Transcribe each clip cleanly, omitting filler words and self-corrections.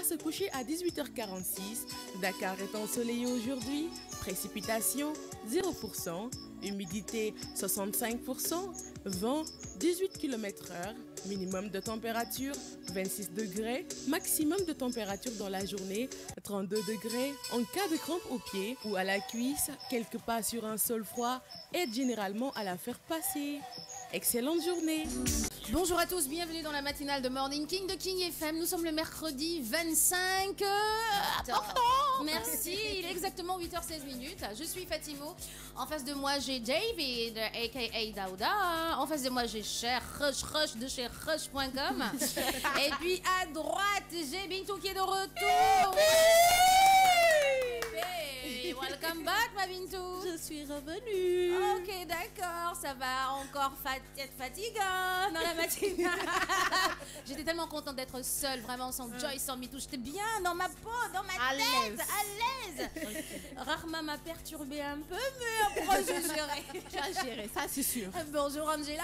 se coucher à 18h46. Dakar est ensoleillé aujourd'hui. Précipitations 0%. Humidité 65%. Vent 18 km/h. Minimum de température 26 degrés. Maximum de température dans la journée 32 degrés. En cas de crampe au pied ou à la cuisse, quelques pas sur un sol froid aide généralement à la faire passer. Excellente journée. Bonjour à tous, bienvenue dans la matinale de Morning King de King FM. Nous sommes le mercredi 25 octobre. Merci, il est exactement 8h16. Je suis Fatimo. En face de moi, j'ai David, a.k.a. Daouda. En face de moi, j'ai Cher Rush de chez Rush.com. Et puis à droite, j'ai Bintou qui est de retour. Hey, welcome back, ma Bintou. Je suis revenue. Ok, d'accord, ça va encore être fatigant dans la matinale. J'étais tellement contente d'être seule, vraiment, sans Joyce, sans MeToo. J'étais bien dans ma peau, dans ma tête, à l'aise. Okay. Rarement m'a perturbée un peu, mais après, je gérais. Tu as géré, ça c'est sûr. Bonjour Angela.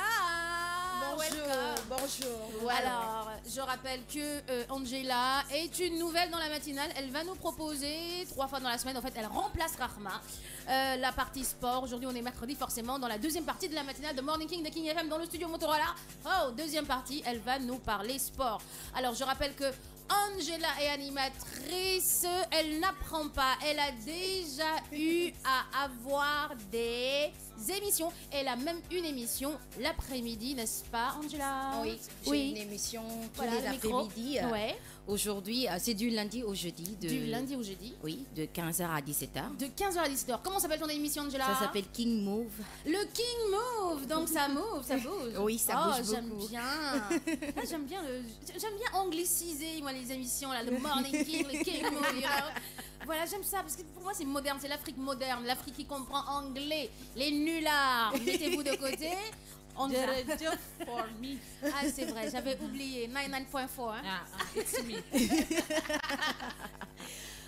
Bonjour. Alors, je rappelle que Angela est une nouvelle dans la matinale. Elle va nous proposer 3 fois dans la semaine. En fait, elle remplace Rahma. La partie sport. Aujourd'hui, on est mercredi, forcément, dans la deuxième partie de la matinale de Morning King de King FM dans le studio Motorola. Oh, deuxième partie, elle va nous parler sport. Alors, je rappelle que Angela est animatrice, elle n'apprend pas, elle a déjà eu à avoir des émissions. Elle a même une émission l'après-midi, n'est-ce pas Angela? Oui, j'ai une émission tous les après-midi. Ouais. Aujourd'hui, c'est du lundi au jeudi. Du lundi au jeudi? Oui, de 15h à 17h. De 15h à 17h. Comment s'appelle ton émission, Angela? Ça s'appelle King Move. Le King Move, donc ça move, ça bouge. Oui, ça bouge beaucoup. J'aime bien angliciser moi les émissions là, le Morning King, le King Move. You know? Voilà, j'aime ça parce que pour moi c'est moderne, c'est l'Afrique moderne, l'Afrique qui comprend anglais. Les nullards, mettez-vous de côté. Just for me. Ah, c'est vrai, j'avais oublié. 99.4. Hein? It's me.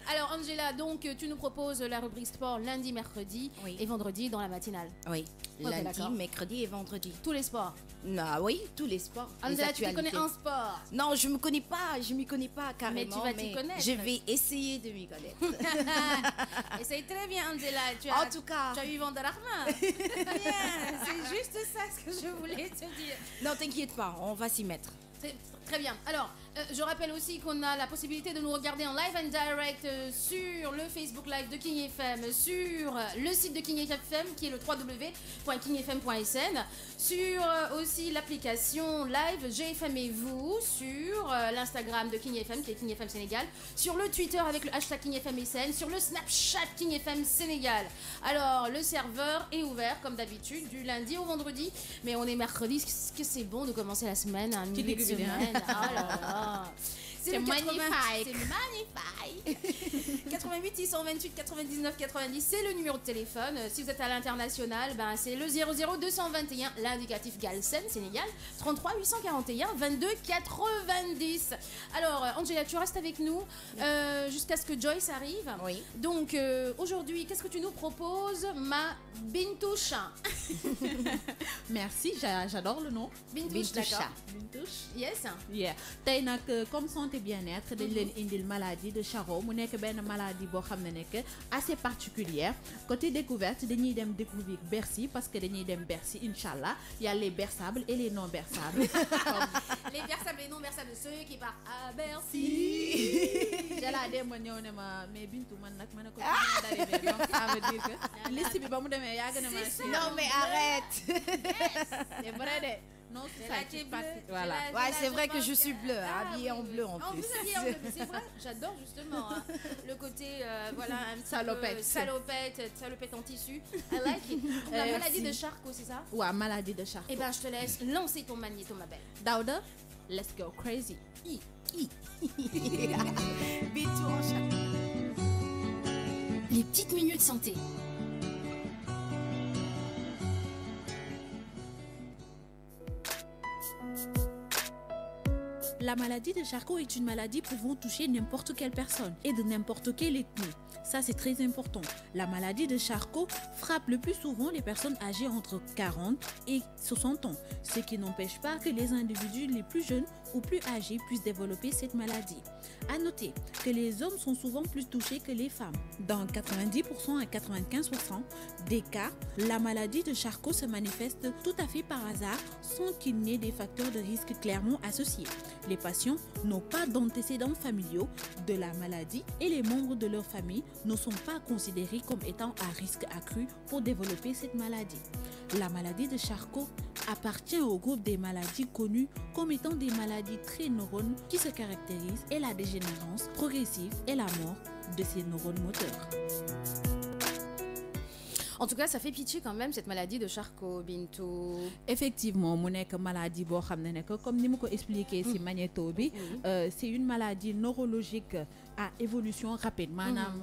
Alors, Angela, donc, tu nous proposes la rubrique sport lundi, mercredi et vendredi dans la matinale. Oui, okay, lundi, mercredi et vendredi. Tous les sports? Non, oui, tous les sports. Angela, tu te connais en sport? Non, je me connais pas, je m'y connais pas carrément. Mais tu vas t'y connaître. Je vais essayer de m'y connaître. Essaye très bien, Angela. En tout cas. Tu as eu vendre Rahma. C'est juste ça ce que je voulais te dire. Non, t'inquiète pas, on va s'y mettre. Très bien. Alors, je rappelle aussi qu'on a la possibilité de nous regarder en live and direct sur le Facebook Live de King FM, sur le site de King FM qui est le www.kingfm.sn, sur aussi l'application live GFM et vous, sur l'Instagram de King FM qui est King FM Sénégal, sur le Twitter avec le hashtag King FM SN, sur le Snapchat King FM Sénégal. Alors, le serveur est ouvert comme d'habitude du lundi au vendredi, mais on est mercredi, est-ce que c'est bon de commencer la semaine à milieu de semaine? Oh là là. C'est magnifique. C'est magnifique. 88 628 99 90, c'est le numéro de téléphone. Si vous êtes à l'international, ben c'est le 00 221, l'indicatif Galsen, Sénégal, 33 841 22 90. Alors, Angela, tu restes avec nous jusqu'à ce que Joyce arrive. Oui. Donc, aujourd'hui, qu'est-ce que tu nous proposes, ma Bintoucha? Merci, j'adore le nom. Bintoucha. Bintoucha. Yes. Yeah. Tey nag comme santé bien-être dañ leen indil maladie de Charcot mu nekk benn maladie boo xam ne nekk assez particulière. Côté découverte dañuy dem découvrir Bercy parce que dañuy dem Bercy inchallah. Il y a les berçables et les non berçables. Les berçables et les non berçables, ceux qui partent à Bercy. Jala dem ma ñëw ne ma mais Bintou man nag ma ne ko d'arriver donc ça veut dire que liste bi ba mu demee yàgg na ma. Non mais arrête. C'est vrai de. Non, c'est ça qui est bleu. Voilà. Ouais, c'est vrai que je suis bleue, habillée en bleu en plus. Vous habillée en bleu, c'est vrai. J'adore justement le côté, voilà, un petit salopette. Salopette en tissu. I like it. La maladie de Charcot, c'est ça? Ouais, maladie de Charcot. Eh ben, je te laisse lancer ton magnéto, ma belle. Daouda, let's go crazy. Les petites minutes santé. La maladie de Charcot est une maladie pouvant toucher n'importe quelle personne et de n'importe quelle ethnie. Ça, c'est très important. La maladie de Charcot frappe le plus souvent les personnes âgées entre 40 et 60 ans, ce qui n'empêche pas que les individus les plus jeunes ou plus âgés puissent développer cette maladie. À noter que les hommes sont souvent plus touchés que les femmes. Dans 90% à 95% des cas, la maladie de Charcot se manifeste tout à fait par hasard sans qu'il n'y ait des facteurs de risque clairement associés. Les patients n'ont pas d'antécédents familiaux de la maladie et les membres de leur famille ne sont pas considérés comme étant à risque accru pour développer cette maladie. La maladie de Charcot appartient au groupe des maladies connues comme étant des maladies très neurones qui se caractérisent et la dégénérescence progressive et la mort de ces neurones moteurs. En tout cas, ça fait pitié quand même cette maladie de Charcot, Bintou. Effectivement, mu nekk maladie boo xam ne comme ni ma ko expliqué ci magnéto bi, c'est une maladie neurologique à évolution rapide. Maanaam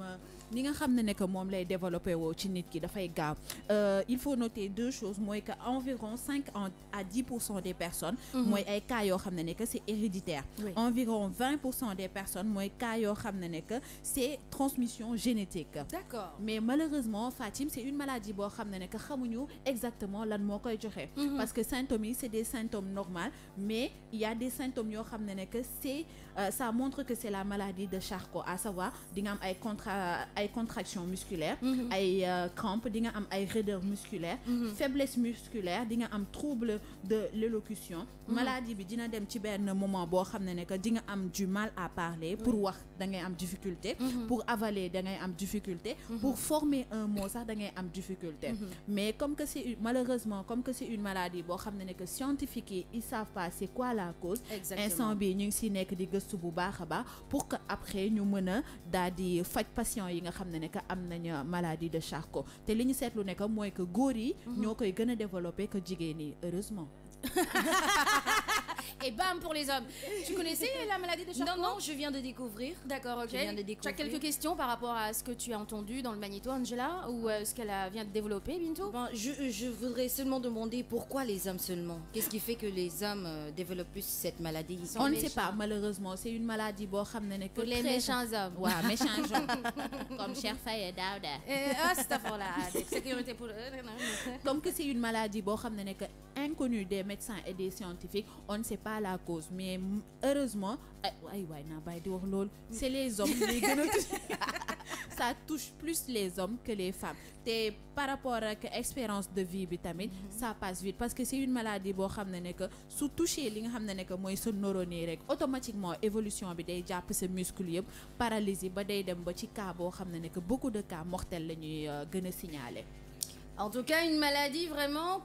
ni nga xam ne que moom lay développé woo ci nit ki dafay gaaw. Il faut noter deux choses, mooy que environ 5 à 10% des personnes mooy ay cas yoo xam ne que c'est héréditaire. Environ 20% des personnes mooy cas yoo xam ne que c'est transmission génétique. D'accord. Mais malheureusement, Fatim, c'est une maladie boo xam ne que xamuñu exactement lan moo koy joxe. Parce que symptômes yi c'est des symptômes normaux, mais il y a des symptômes yoo xam ne que c'est ça montre que c'est la maladie de Charcot, à savoir di nga am ay contractions musculaires, ay crampes, di nga am ay raideur musculaire, faiblesse musculaire, di nga am trouble de l'élocution. Maladie bi dina dem ci benn moment boo xam ne que di nga am du mal à parler, pour wax da ngay am difficulté, pour avaler da ngay am difficulté, pour former un mot sax da ngay am difficulté. Mais comme que c'est malheureusement comme que c'est une maladie boo xam ne que scientifiques yi ils savent pas c'est quoi la cause. Instant bi ñu ngi si nekk di gëstu bu baax a baax pour que après ñu mën a daal di faj patient yi nga xam ne que am nañu maladie de Charcot. Te li ñu seetlu ne que mooy que góor yi ñoo koy gën a développer que jigéen yi, heureusement. Et bam pour les hommes. Tu connaissais la maladie de Charcot? Non, je viens de découvrir. D'accord, ok. Je viens de Tu as découvrir. quelques questions par rapport à ce que tu as entendu dans le magnéto, Angela, ou ce qu'elle vient de développer, Bintou? Ben, je voudrais seulement demander pourquoi les hommes seulement. Qu'est-ce qui fait que les hommes développent plus cette maladie? On ne sait pas, malheureusement. C'est une maladie boo xam ne que Pour les méchants hommes. Ouais, méchants hommes. Comme Cheikh Faye et Daouda. Ah, c'est pour la sécurité pour eux. Comme que c'est une maladie boo xam ne que inconnue des médecins et des scientifiques, on ne sait pas la cause. Mais heureusement, c'est les hommes. Ça touche plus les hommes que les femmes. Et par rapport à l'expérience de vie, ça passe vite. Parce que c'est une maladie boo xam ne que su touché li nga xam ne que mooy sa neurone rek automatiquement évolution bi day jàpp sa muscle yëpp, paralysie ba day dem ba ci cas boo xam ne que beaucoup de cas mortels la ñuy gën a signaler. En tout cas, une maladie vraiment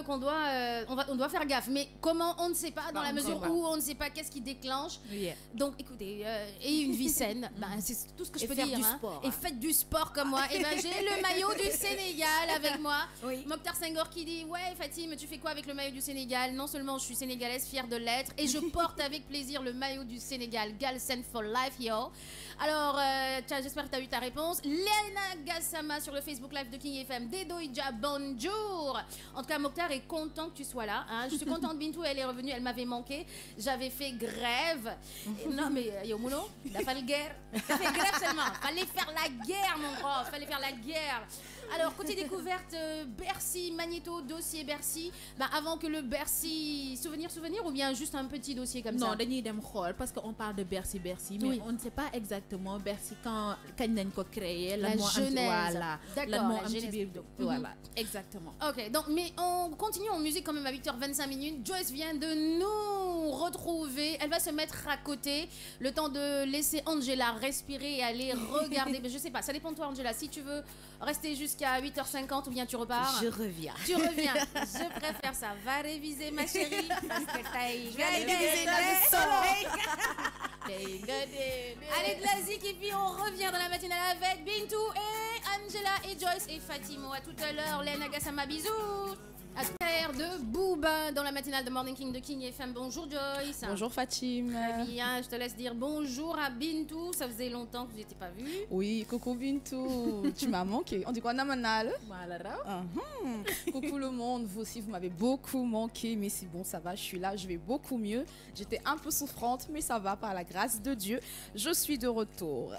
on doit faire gaffe. Mais comment, on ne sait pas, dans la mesure où on ne sait pas qu'est-ce qui déclenche. Yeah. Donc, écoutez, ayez une vie saine, c'est tout ce que je peux dire. Sport, Et faites du sport comme moi. Et ben, j'ai le maillot du Sénégal avec moi. Oui. Mokhtar Senghor qui dit, ouais, Fatim, tu fais quoi avec le maillot du Sénégal? Non seulement je suis sénégalaise, fière de l'être, et je porte avec plaisir le maillot du Sénégal, Galsen for life, yo. Alors, j'espère que tu as eu ta réponse. Lena Gassama sur le Facebook Live de King FM. Dedoïdja, bonjour. En tout cas, Mokhtar est content que tu sois là. Hein. Je suis contente, Bintou, elle est revenue, elle m'avait manqué. J'avais fait grève. Non, mais yo, Mouno, il a fallu guerre. T'as fait grève seulement. Fallait faire la guerre, mon prof. Fallait faire la guerre. Alors, côté découverte, Bercy, Magnéto, dossier Bercy. Bah, avant que le Bercy souvenir, ou bien juste un petit dossier comme ça? Non, dañuy dem xool parce qu'on parle de Bercy, mais Oui. on ne sait pas exactement Bercy kañ nañ ko créer, La lan moo am ci genèse. voilà, D'accord, lan moo la am ci genèse biir plutôt. voilà, exactement. Ok, donc, mais on continue en musique quand même à 8h25. Joyce vient de nous retrouver. Elle va se mettre à côté, le temps de laisser Angela respirer et aller regarder. Mais je sais pas, ça dépend de toi, Angela. Si tu veux rester jusqu'à 8h50 ou bien tu repars. Je reviens. Tu reviens. Je préfère ça. Va réviser, ma chérie, parce que t'as réviser notre soleil. Allez, de la zik, et puis on revient dans la matinale avec Bintou et Angela et Joyce et Fatimo. À tout à l'heure, Lena Gassama, bisous. À terre de Booba dans la matinale de Morning King de King FM. Bonjour Joyce. Bonjour Fatim. Très bien, je te laisse dire bonjour à Bintou. Ça faisait longtemps que vous n'étiez pas vus. Oui, coucou Bintou. Tu m'as manqué. On dit quoi, Namanal? Voilà. Coucou le monde. Vous aussi, vous m'avez beaucoup manqué. Mais c'est bon, ça va. Je suis là. Je vais beaucoup mieux. J'étais un peu souffrante, mais ça va par la grâce de Dieu. Je suis de retour.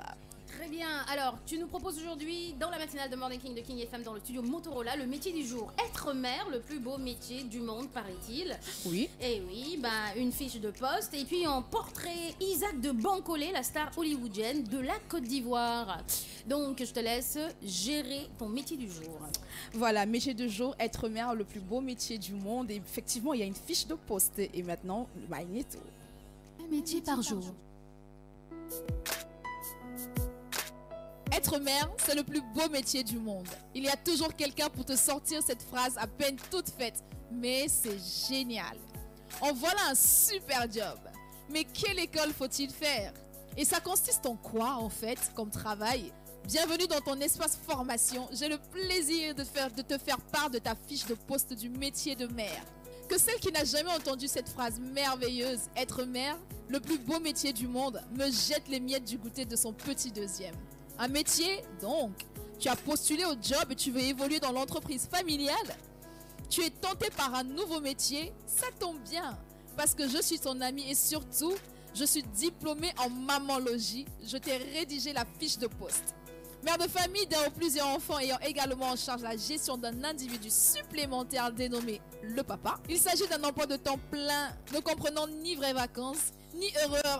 Très bien. Alors, tu nous proposes aujourd'hui, dans la matinale de Morning King de King FM, dans le studio Motorola, le métier du jour. Être mère, le plus beau métier du monde, paraît-il. Oui. Et oui, une fiche de poste. Et puis en portrait, Isaac de Bancolé, la star hollywoodienne de la Côte d'Ivoire. Donc, je te laisse gérer ton métier du jour. Voilà, métier du jour, être mère, le plus beau métier du monde. Et effectivement, il y a une fiche de poste. Et maintenant, il est tout. Un métier par jour. Être mère, c'est le plus beau métier du monde. Il y a toujours quelqu'un pour te sortir cette phrase à peine toute faite. Mais c'est génial. En voilà un super job. Mais quelle école faut-il faire? Et ça consiste en quoi en fait comme travail? Bienvenue dans ton espace formation. J'ai le plaisir de te faire part de ta fiche de poste du métier de mère. Que celle qui n'a jamais entendu cette phrase merveilleuse, être mère, le plus beau métier du monde, me jette les miettes du goûter de son petit deuxième. Un métier, donc. Tu as postulé au job et tu veux évoluer dans l'entreprise familiale. Tu es tenté par un nouveau métier, ça tombe bien. Parce que je suis ton amie et surtout, je suis diplômée en mamologie. Je t'ai rédigé la fiche de poste. Mère de famille d'un ou plusieurs enfants ayant également en charge la gestion d'un individu supplémentaire dénommé le papa. Il s'agit d'un emploi de temps plein ne comprenant ni vraies vacances, ni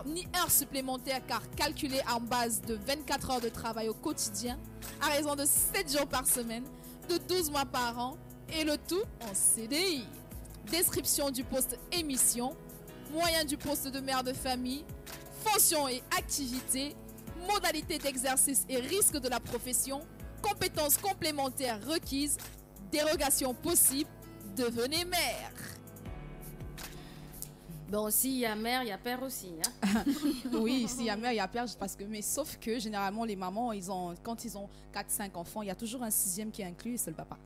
ni heures supplémentaires car calculé en base de 24 heures de travail au quotidien, à raison de 7 jours par semaine, de 12 mois par an, et le tout en CDI. Description du poste émission, moyens du poste de mère de famille, fonction et activité, modalités d'exercice et risques de la profession, compétences complémentaires requises, dérogations possibles, devenez mère. Bon, s'il y a mère, il y a père aussi. Hein? Oui, s'il y a mère, il y a père. Mais sauf que généralement, les mamans, quand ils ont 4-5 enfants, il y a toujours un 6e qui est inclus et c'est le papa.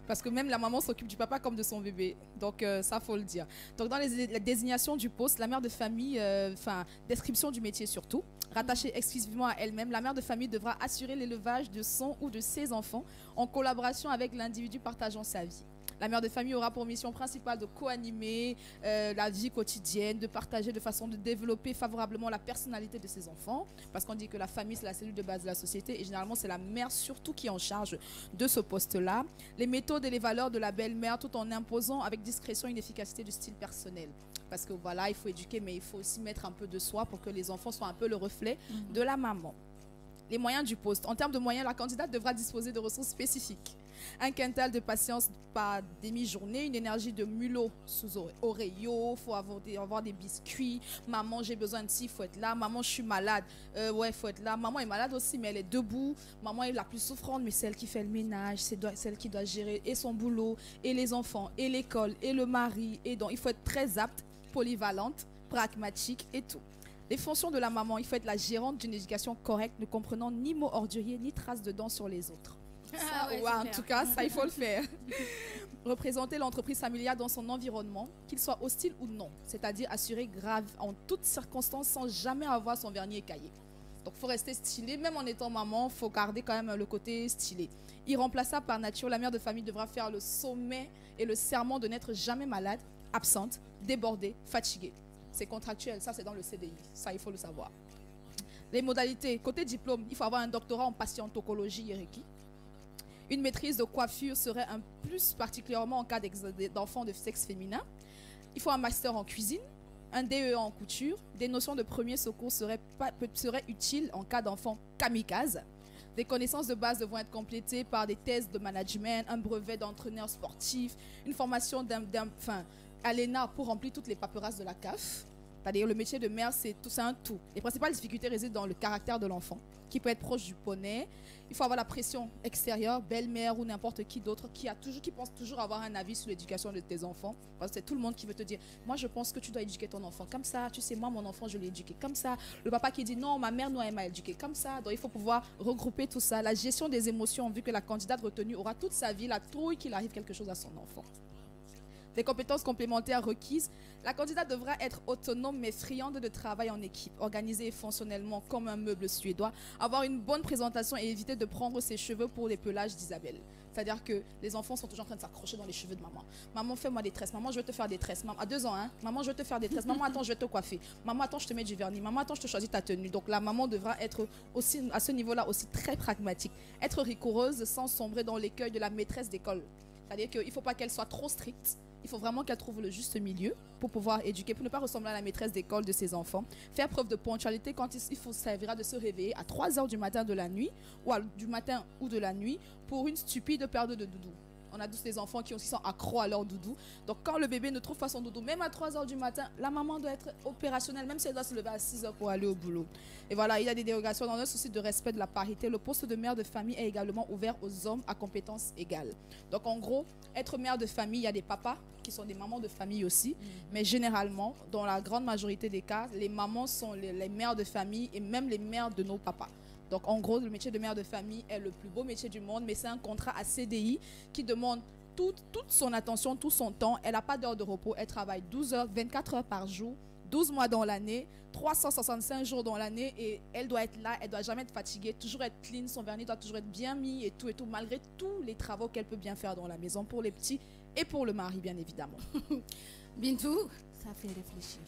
Parce que même la maman s'occupe du papa comme de son bébé. Donc, ça, faut le dire. Donc, dans la désignation du poste, la mère de famille, description du métier surtout, rattachée exclusivement à elle-même, la mère de famille devra assurer l'élevage de son ou de ses enfants en collaboration avec l'individu partageant sa vie. La mère de famille aura pour mission principale de co-animer la vie quotidienne, de partager de façon de développer favorablement la personnalité de ses enfants. Parce qu'on dit que la famille, c'est la cellule de base de la société et généralement, c'est la mère surtout qui est en charge de ce poste-là. Les méthodes et les valeurs de la belle-mère tout en imposant avec discrétion une efficacité du style personnel. Parce que voilà, il faut éduquer, mais il faut aussi mettre un peu de soi pour que les enfants soient un peu le reflet de la maman. Les moyens du poste. En termes de moyens, la candidate devra disposer de ressources spécifiques. Un quintal de patience par demi-journée, une énergie de mulot sous Oreo, il faut avoir des biscuits. Maman, j'ai besoin de ci, il faut être là. Maman, je suis malade, ouais, il faut être là. Maman est malade aussi, mais elle est debout. Maman est la plus souffrante, mais celle qui fait le ménage, c'est celle qui doit gérer et son boulot, et les enfants, et l'école, et le mari. Et donc, il faut être très apte, polyvalente, pragmatique et tout. Les fonctions de la maman, il faut être la gérante d'une éducation correcte, ne comprenant ni mots orduriers, ni traces de dents sur les autres. En tout cas, ça, il faut le faire. Représenter l'entreprise familiale dans son environnement, qu'il soit hostile ou non. C'est-à-dire assurer grave en toutes circonstances sans jamais avoir son vernis écaillé. Donc, il faut rester stylé. Même en étant maman, il faut garder quand même le côté stylé. Irremplaçable par nature, la mère de famille devra faire le sommet et le serment de n'être jamais malade, absente, débordée, fatiguée. C'est contractuel, ça c'est dans le CDI. Ça, il faut le savoir. Les modalités. Côté diplôme, il faut avoir un doctorat en patientologie et Reiki. Une maîtrise de coiffure serait un plus, particulièrement en cas d'enfants de sexe féminin. Il faut un master en cuisine, un DEA en couture. Des notions de premier secours seraient utiles en cas d'enfant kamikaze. Des connaissances de base devront être complétées par des tests de management, un brevet d'entraîneur sportif, une formation à l'ENA pour remplir toutes les paperasses de la CAF. C'est-à-dire le métier de mère, c'est un tout. Les principales difficultés résident dans le caractère de l'enfant, qui peut être proche du poney. Il faut avoir la pression extérieure, belle-mère ou n'importe qui d'autre qui pense toujours avoir un avis sur l'éducation de tes enfants. Parce que c'est tout le monde qui veut te dire, moi je pense que tu dois éduquer ton enfant comme ça. Tu sais, moi mon enfant je l'ai éduqué comme ça. Le papa qui dit non, ma mère nous elle m'a éduqué comme ça. Donc il faut pouvoir regrouper tout ça. La gestion des émotions, vu que la candidate retenue aura toute sa vie la trouille qu'il arrive quelque chose à son enfant. des compétences complémentaires requises. La candidate devra être autonome mais friande de travail en équipe, organisée et fonctionnellement comme un meuble suédois, avoir une bonne présentation et éviter de prendre ses cheveux pour les pelages d'Isabelle. C'est-à-dire que les enfants sont toujours en train de s'accrocher dans les cheveux de maman. Maman, fais-moi des tresses. Maman, je vais te faire des tresses. Maman, à 2 ans, hein. Maman, je vais te faire des tresses. Maman, attends, je vais te coiffer. Maman, attends, je te mets du vernis. Maman, attends, je te choisis ta tenue. Donc la maman devra être aussi, à ce niveau-là, aussi très pragmatique. Être rigoureuse sans sombrer dans l'écueil de la maîtresse d'école. C'est-à-dire qu'il ne faut pas qu'elle soit trop stricte. Il faut vraiment qu'elle trouve le juste milieu pour pouvoir éduquer, pour ne pas ressembler à la maîtresse d'école de ses enfants. Faire preuve de ponctualité quand il faut servira de se réveiller à 3 heures du matin de la nuit, du matin ou de la nuit, pour une stupide perte de doudou. On a tous des enfants qui aussi sont accros à leur doudou. Donc quand le bébé ne trouve pas son doudou, même à 3 heures du matin, la maman doit être opérationnelle, même si elle doit se lever à 6 heures pour aller au boulot. Et voilà, il y a des dérogations dans un souci de respect de la parité. Le poste de mère de famille est également ouvert aux hommes à compétences égales. Donc en gros, être mère de famille, il y a des papas qui sont des mamans de famille aussi. Mais généralement, dans la grande majorité des cas, les mamans sont les mères de famille et même les mères de nos papas. Donc, en gros, le métier de mère de famille est le plus beau métier du monde, mais c'est un contrat à CDI qui demande toute son attention, tout son temps. Elle n'a pas d'heure de repos. Elle travaille 12 heures, 24 heures par jour, 12 mois dans l'année, 365 jours dans l'année, et elle doit être là, elle ne doit jamais être fatiguée, toujours être clean, son vernis doit toujours être bien mis et tout, malgré tous les travaux qu'elle peut bien faire dans la maison pour les petits et pour le mari, bien évidemment. Bintou, Ça fait réfléchir.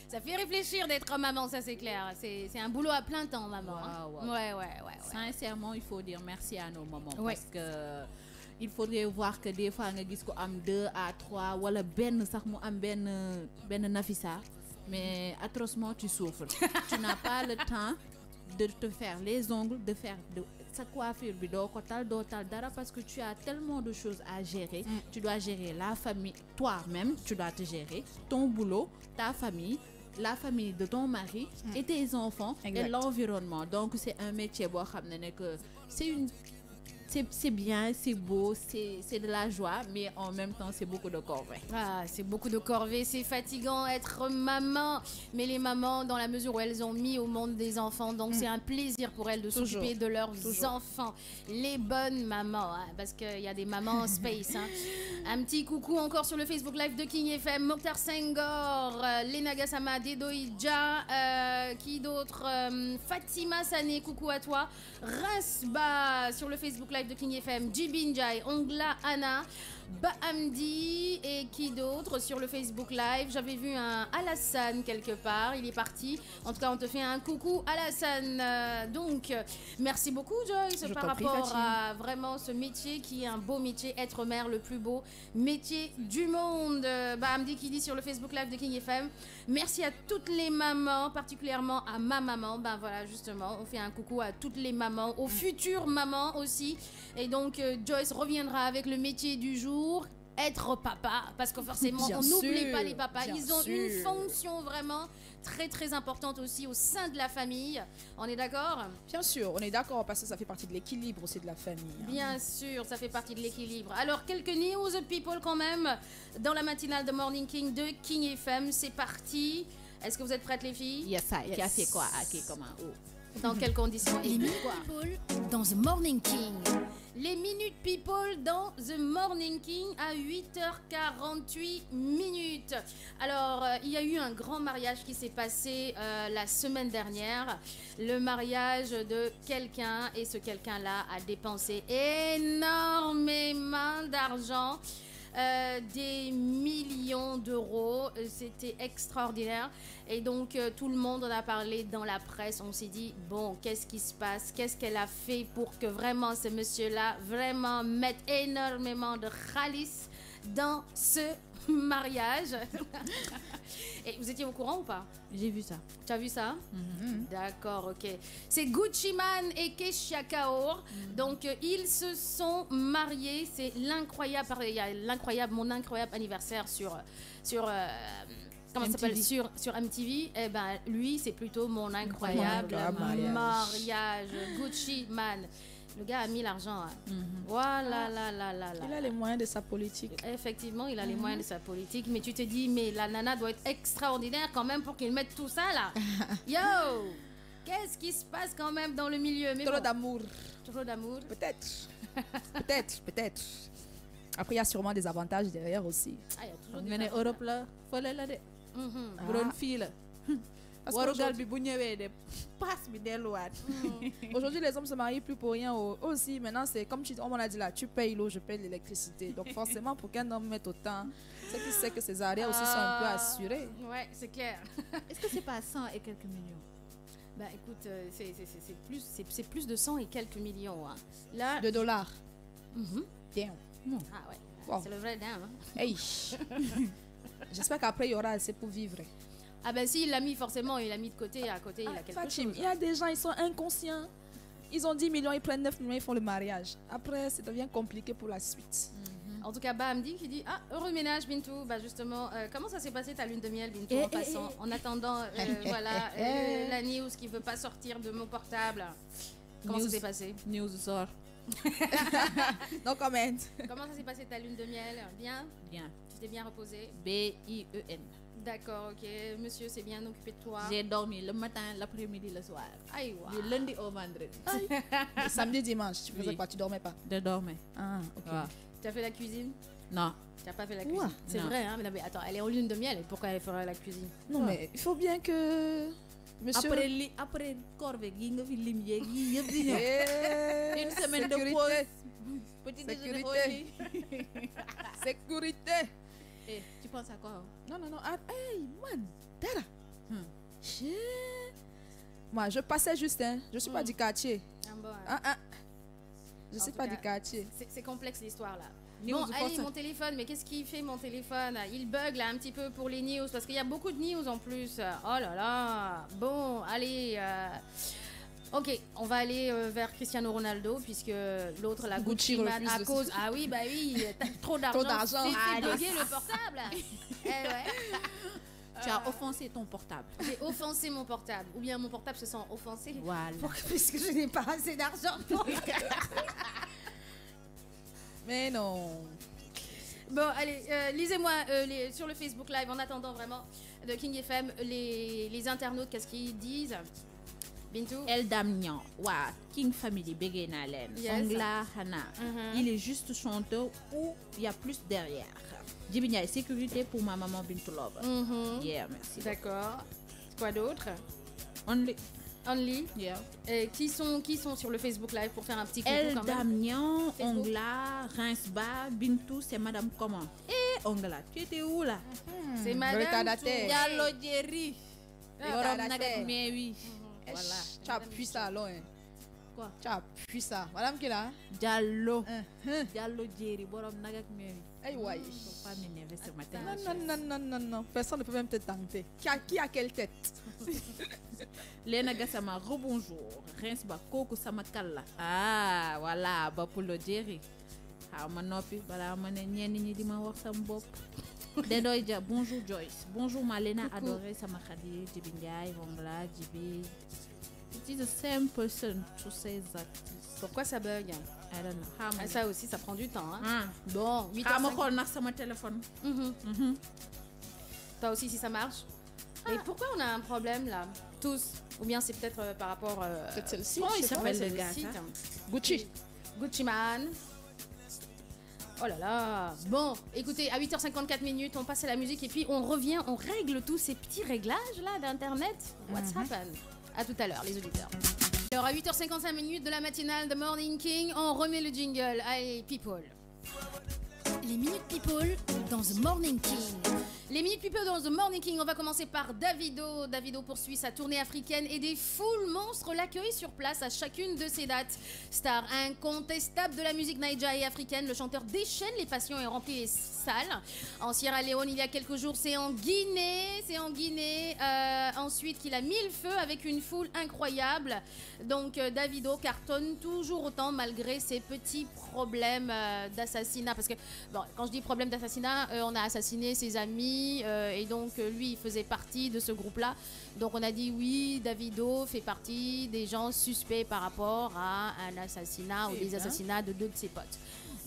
Ça fait réfléchir d'être maman, ça c'est clair. C'est un boulot à plein temps, maman. Wow, wow. Ouais. Sincèrement, il faut dire merci à nos mamans. Ouais. Parce que il faudrait voir que des fois, nga gis ko am 2 à 3 wala ben sax mu am ben Nafisa. Mais atrocement, tu souffres. Tu n'as pas le temps de te faire les ongles, de faire sa coiffure bi doo ko tal doo tal dara parce que tu as tellement de choses à gérer. Tu dois gérer la famille, toi-même, tu dois te gérer ton boulot, ta famille, la famille de ton mari et tes enfants. Exact. Et l'environnement. Donc c'est un métier boo xam ne que c'est bien, c'est beau, c'est de la joie, mais en même temps, c'est beaucoup de corvée. Ah, c'est beaucoup de corvées, c'est fatigant être maman. Mais les mamans, dans la mesure où elles ont mis au monde des enfants, donc c'est un plaisir pour elles de s'occuper de leurs enfants. Les bonnes mamans, hein, parce qu'il y a des mamans space. Hein. Un petit coucou encore sur le Facebook Live de King FM, Mokhtar Senghor, Lena Gassama, Dedoïdja, qui d'autre, Fatima Sané, coucou à toi. Rasba sur le Facebook Live de King FM, Jibinjai, Ongla Anna, Bahamdi et qui d'autre sur le Facebook Live. J'avais vu un Alassane quelque part, il est parti. En tout cas, on te fait un coucou Alassane. Donc, merci beaucoup Joyce par rapport à vraiment ce métier qui est un beau métier, être mère, le plus beau métier du monde. Bahamdi qui dit sur le Facebook Live de King FM, merci à toutes les mamans, particulièrement à ma maman. Ben voilà, justement, on fait un coucou à toutes les mamans, aux futures mamans aussi. Et donc, Joyce reviendra avec le métier du jour, être papa, parce que forcément, on n'oublie pas les papas. Ils ont une fonction vraiment très très importante aussi au sein de la famille. On est d'accord? Bien sûr, on est d'accord parce que ça fait partie de l'équilibre aussi de la famille. Bien sûr, ça fait partie de l'équilibre. Alors, quelques news people quand même dans la matinale de Morning King de King FM. C'est parti. Est-ce que vous êtes prêtes les filles? Yes, I. Qui a fait quoi? Comment? Dans quelles conditions? Les Minute People dans The Morning King. Les Minute People dans The Morning King à 8h48 minutes. Alors, il y a eu un grand mariage qui s'est passé la semaine dernière. Le mariage de quelqu'un, et ce quelqu'un-là a dépensé énormément d'argent. Des millions d'euros, c'était extraordinaire et donc tout le monde en a parlé dans la presse. On s'est dit bon, qu'est-ce qui se passe, qu'est-ce qu'elle a fait pour que vraiment ce monsieur-là vraiment mette énormément de khalis dans ce mariage. Et vous étiez au courant ou pas? J'ai vu ça. Tu as vu ça? D'accord, ok. C'est Gucci Mane et Kesha Kaur. Donc, ils se sont mariés. C'est l'incroyable, il y a mon incroyable anniversaire sur comment ça s'appelle? Sur MTV. Eh ben, lui, c'est plutôt mon incroyable mariage. Gucci Mane. Le gars a mis l'argent. Hein. Voilà, Il a les moyens de sa politique. Effectivement, il a les moyens de sa politique. Mais tu te dis, mais la nana doit être extraordinaire quand même pour qu'il mette tout ça là. Yo! Qu'est-ce qui se passe quand même dans le milieu? Mais Trop d'amour. Trop d'amour. Peut-être. Peut-être. Après, il y a sûrement des avantages derrière aussi. Ah, il y a toujours nga des ne avantages. Europe la fële la de Mhm. bu doon fii la Parce warugal bi bu ñëwee de passe bi delluwaat Aujourd'hui, les hommes se marient plus pour rien aussi. Maintenant, c'est comme on a dit là, tu payes l'eau, je paye l'électricité. Donc forcément, pour qu'un homme mette autant, c'est qu'il sait que ses arrières aussi sont un peu assurés. Ouais, c'est clair. est-ce que c'est pas 100 et quelques millions Bah écoute, c'est plus de 100 et quelques millions. Hein. Là, De dollars. Mhm. Damn. Ah ouais, Wow. c'est le vrai dingue. Hein. Hey. J'espère qu'après, il y aura assez pour vivre. Ah ben si, il l'a mis forcément, il l'a mis de côté, à côté, il a quelque Fatim, chose. il y a des gens, ils sont inconscients. Ils ont 10 millions, ils prennent 9 millions, ils font le mariage. Après, ça devient compliqué pour la suite. En tout cas, Bamdi qui dit ah, heureux ménage, Bintou. Bah justement, comment ça s'est passé ta lune de miel, Bintou, en passant, en attendant, voilà, la news qui veut pas sortir de mon portable. Comment ça News. s'est passé? news sort No comment. Comment ça s'est passé ta lune de miel? Bien? bien Tu t'es bien reposé? BIEN D'accord, ok. Monsieur s'est bien occupé de toi. j'ai dormi le matin l'après-midi le soir Aïe, du lundi au vendredi Le samedi, dimanche, tu faisais Oui. quoi? Tu dormais pas? de dormir Ah, ok. waaw Tu as fait la cuisine? non Tu n'as pas fait la Ouah, cuisine. C'est non. vrai, hein? Mais attends, elle est en lune de miel. Pourquoi elle ferait la cuisine? Non, mais il faut bien que monsieur. après corvée yi nga fi lim yeeg yii yëpp di ñëw Eh, une semaine de sécurité. pause petit déjeuner au Sécurité. lit Sécurité. eh tu penses à quoi Non, non, non. Ah, hey, man. Dara. Hmm. Moi, je passais juste, hein. Je suis pas du quartier. Ah bon, Ah, ah. Je En suis tout pas cas, du quartier. c'est complexe l'histoire là. News Bon, ou allez, pas, mon téléphone, mais qu'est-ce qu'il fait mon téléphone? Il bug là un petit peu pour les news parce qu'il y a beaucoup de news en plus. Oh là là. Bon, allez. Ok, on va aller vers Cristiano Ronaldo puisque l'autre, la Gucci Gucci Man, refuse à de- cause. Ah oui, bah oui, t'as trop d'argent. d'argent. Fait bugger le portable. Eh ouais. tu as offensé ton portable J'ai offensé mon portable. Ou bien mon portable se sent offensé. voilà Puisque je n'ai pas assez d'argent pour. Mais non. Bon, allez, lisez-moi sur le Facebook Live en attendant vraiment de King FM les internautes, qu'est-ce qu'ils disent. Bintou? Eldam Niang waa King Family béggee naa leen Yes. Ongla Hana il est juste chanteur ou il y a plus derrière Djibi Ndiaye sécurité pour ma maman Bintou Love Mhm. yeah merci D'accord. Quoi d'autre? only Only. yeah Qui sont sur le Facebook Live pour faire un petit coucou quand Eldam même? Niang Facebook. Ongla Rinceba Bintou c'est madame comment Ongla tu étais où là C'est Le Madame retardataire. Diallo Jerry Ah, borom la nag terre. ak mais oui Eh, voilà tu appuies ça, alors. Hein. Quoi? Tu appuies ça. Madame qui est là? Diallo Diallo Jerry borom nag ak mais oui Hey, ouais. faut pas m'énerver ce matin Non, non, non, non, non, non. Personne ne peut même te tenter. Qui a quelle tête? Lena Gassama rebonjour Rinceba kooku sama kal la ah voilà ba Pulo Jerry xaw ma noppi balaa ma ne ñenn ñi di ma wax sama bopp Dedoy Dia bonjour Joyce bonjour Malena adoré sama xarit Djibi Ndiaye Ongla Djibi it is the same person to say that Pourquoi ça bug? I don't know xaw ma Ah, ça aussi, ça prend du temps. Hein? ah Bon, 8 xaw ma xool nag sama téléphone Toi aussi, si ça marche. Et pourquoi on a un problème là? Tous. Ou bien c'est peut-être par rapport. Peut-être celle-ci. Oh, il je sais pas. s'appelle c'est le gars, site. ça. Gucci. Gucci Man. Oh là là. Bon, écoutez, à 8h54 minutes, on passe à la musique et puis on revient, on règle tous ces petits réglages là d'internet. What's happened? À tout à l'heure, les auditeurs. Alors à 8h55 minutes de la matinale de Morning King, on remet le jingle. Allez, people. Les Minutes People dans The Morning King. Les Minutes People dans The Morning King, on va commencer par Davido. Davido poursuit sa tournée africaine et des foules monstres l'accueillent sur place à chacune de ses dates. Star incontestable de la musique naija et africaine, le chanteur déchaîne les passions et remplit les salles. En Sierra Leone, il y a quelques jours, c'est en Guinée. Ensuite, qu'il a mis le feu avec une foule incroyable. Donc, Davido cartonne toujours autant malgré ses petits problèmes d'assassinat. Parce que, bon, quand je dis problème d'assassinat, on a assassiné ses amis et donc lui, il faisait partie de ce groupe-là. Donc, on a dit oui, Davido fait partie des gens suspects par rapport à un assassinat ou des assassinats de 2 de ses potes.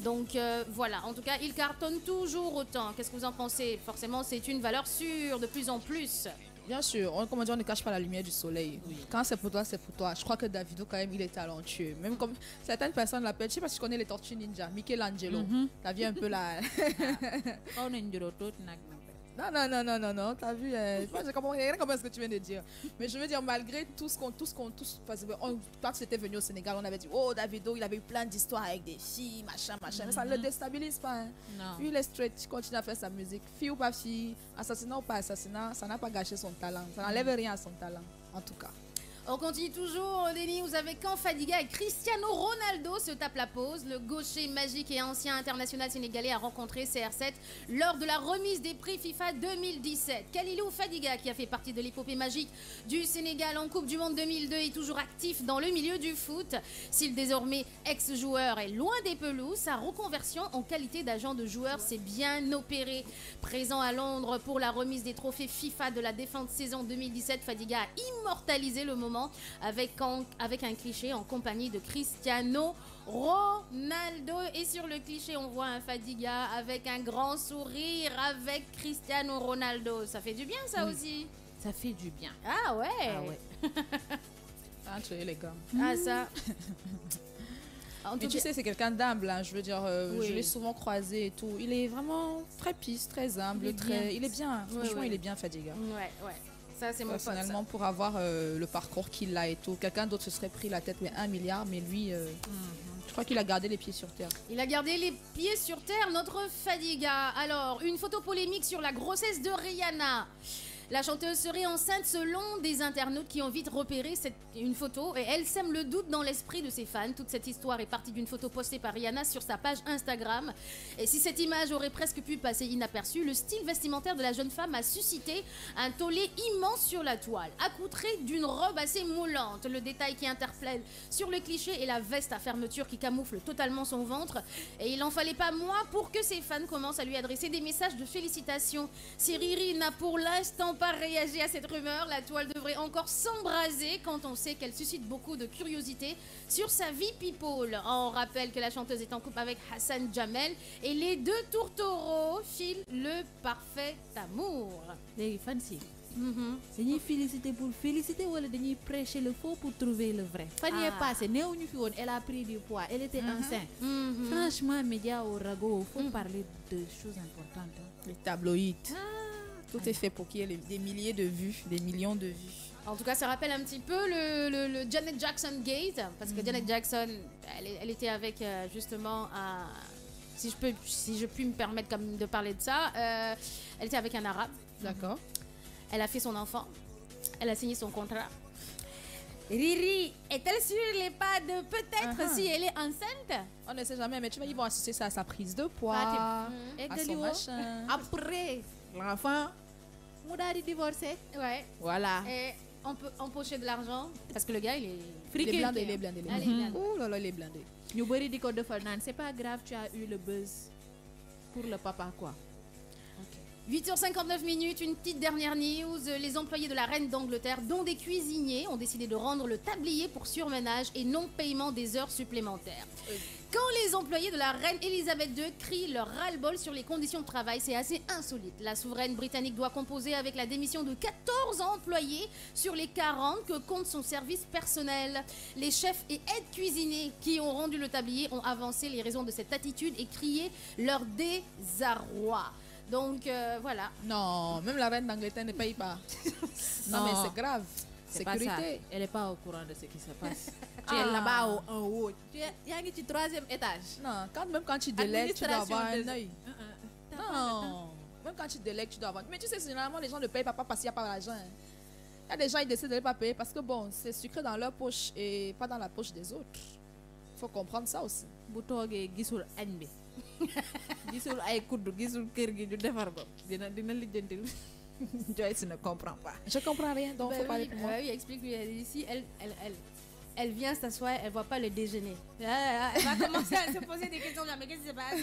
Donc voilà, en tout cas, il cartonne toujours autant. Qu'est-ce que vous en pensez? Forcément, c'est une valeur sûre de plus en plus. Bien sûr, comme on dit, on ne cache pas la lumière du soleil. Quand c'est pour toi, c'est pour toi. Je crois que Davido, quand même, il est talentueux. Même comme certaines personnes l'appellent, je sais pas si tu connais les Tortues Ninja, Michelangelo. T'as vu un peu la... On est une route, Non, t'as vu, j'ai compris ce que tu viens de dire. Mais je veux dire, malgré tout ce qu'on, parce que quand c'était venu au Sénégal, on avait dit, oh, Davido, il avait eu plein d'histoires avec des filles, machin, mais ça ne le déstabilise pas. Hein. Non. Lui, il est straight, il continue à faire sa musique. Fille ou pas fille, assassinat ou pas assassinat, ça n'a pas gâché son talent. Ça n'enlève rien à son talent, en tout cas. On continue toujours des news avec quand Fadiga et Cristiano Ronaldo se tapent la pause. Le gaucher magique et ancien international sénégalais a rencontré CR7 lors de la remise des prix FIFA 2017. Kalilou Fadiga, qui a fait partie de l'épopée magique du Sénégal en Coupe du Monde 2002, est toujours actif dans le milieu du foot. S'il désormais ex-joueur est loin des pelouses, sa reconversion en qualité d'agent de joueur s'est bien opérée. Présent à Londres pour la remise des trophées FIFA de la défunte saison 2017, Fadiga a immortalisé le moment avec un cliché en compagnie de Cristiano Ronaldo. Et sur le cliché, on voit un Fadiga avec un grand sourire avec Cristiano Ronaldo. Ça fait du bien, ça aussi. Ça fait du bien. Ah ouais. Ah ouais. Ah, tu es les gars. Ah ça. Mais tu sais, c'est quelqu'un d'humble, hein, je veux dire, je l'ai souvent croisé et tout. Il est vraiment très pisse, très humble, il est bien. Franchement, il est bien, Fadiga. Ouais. Ça, c'est mon pote, personnellement, pour avoir le parcours qu'il a et tout, quelqu'un d'autre se serait pris la tête, mais 1 milliard, mais lui, je crois qu'il a gardé les pieds sur terre. Il a gardé les pieds sur terre, notre Fadiga. Alors, une photo polémique sur la grossesse de Rihanna. La chanteuse serait enceinte selon des internautes qui ont vite repéré une photo et elle sème le doute dans l'esprit de ses fans. Toute cette histoire est partie d'une photo postée par Rihanna sur sa page Instagram. Et si cette image aurait presque pu passer inaperçue, le style vestimentaire de la jeune femme a suscité un tollé immense sur la toile. Accoutrée d'une robe assez moulante, le détail qui interpelle sur le cliché est la veste à fermeture qui camoufle totalement son ventre. Et il n'en fallait pas moins pour que ses fans commencent à lui adresser des messages de félicitations. Si Riri n'a pour l'instant pas réagi à cette rumeur, la toile devrait encore s'embraser quand on sait qu'elle suscite beaucoup de curiosité sur sa vie people. On rappelle que la chanteuse est en couple avec Hassan Jamel et les deux tourtereaux filent le parfait amour. Les fancy. Dañuy féliciter pour féliciter ou dañuy prêcher le faux pour trouver le vrai. Fan yee passé néewuñu fi woon, elle a pris du poids, elle était enceinte. Franchement, médias au ragot, faut parler de choses importantes. Les tabloïds. Tout est fait pour qu'il y ait des milliers de vues, des millions de vues. En tout cas, ça rappelle un petit peu le Janet Jackson Gate, parce que Janet Jackson, elle était avec justement un... Si je puis me permettre comme de parler de ça, elle était avec un arabe. D'accord. Elle a fait son enfant, elle a signé son contrat. Riri est-elle sur les pas de peut-être si elle est enceinte? On ne sait jamais, mais tu vois, ils vont associer ça à sa prise de poids, à son machin. Après, l'enfant, on a divorcé. Ouais. Voilà. Et on peut empocher de l'argent parce que le gars, il est Il est blindé, il est blindé. Ah, il est blindé. Oh là là, il est blindé. Ñu bari di ko defal naan, c'est pas grave, tu as eu le buzz pour le papa quoi. 8h59 minutes, une petite dernière news. Les employés de la reine d'Angleterre, dont des cuisiniers, ont décidé de rendre le tablier pour surmenage et non-paiement des heures supplémentaires. Quand les employés de la reine Elisabeth II crient leur ras-le-bol sur les conditions de travail, c'est assez insolite. La souveraine britannique doit composer avec la démission de 14 employés sur les 40 que compte son service personnel. Les chefs et aides cuisiniers qui ont rendu le tablier ont avancé les raisons de cette attitude et crié leur désarroi. Donc voilà. Non, même la reine d'Angleterre ne paye pas. Non, mais c'est grave. C'est pas ça. Elle n'est pas au courant de ce qui se passe. Tu es là-bas en haut. Tu es au 3e étage. Non, même quand tu délègues, tu dois avoir un œil. Non, même quand tu délègues, tu dois avoir. Mais tu sais, généralement, les gens ne payent pas parce qu'il n'y a pas d'argent. Il y a des gens qui décident de ne pas payer parce que bon, c'est sucré dans leur poche et pas dans la poche des autres. Il faut comprendre ça aussi. Boutogue gisul agne. Gisul ay kuddu, gisul kër gi ñu defar ko. Dina lijjanti. Joyce ne comprend pas. Je comprends rien, donc faut parler pour moi. Oui, explique-lui. Ici, elle vient s'asseoir, elle voit pas le déjeuner. Elle va commencer à se poser des questions. Mais qu'est-ce qui se passe?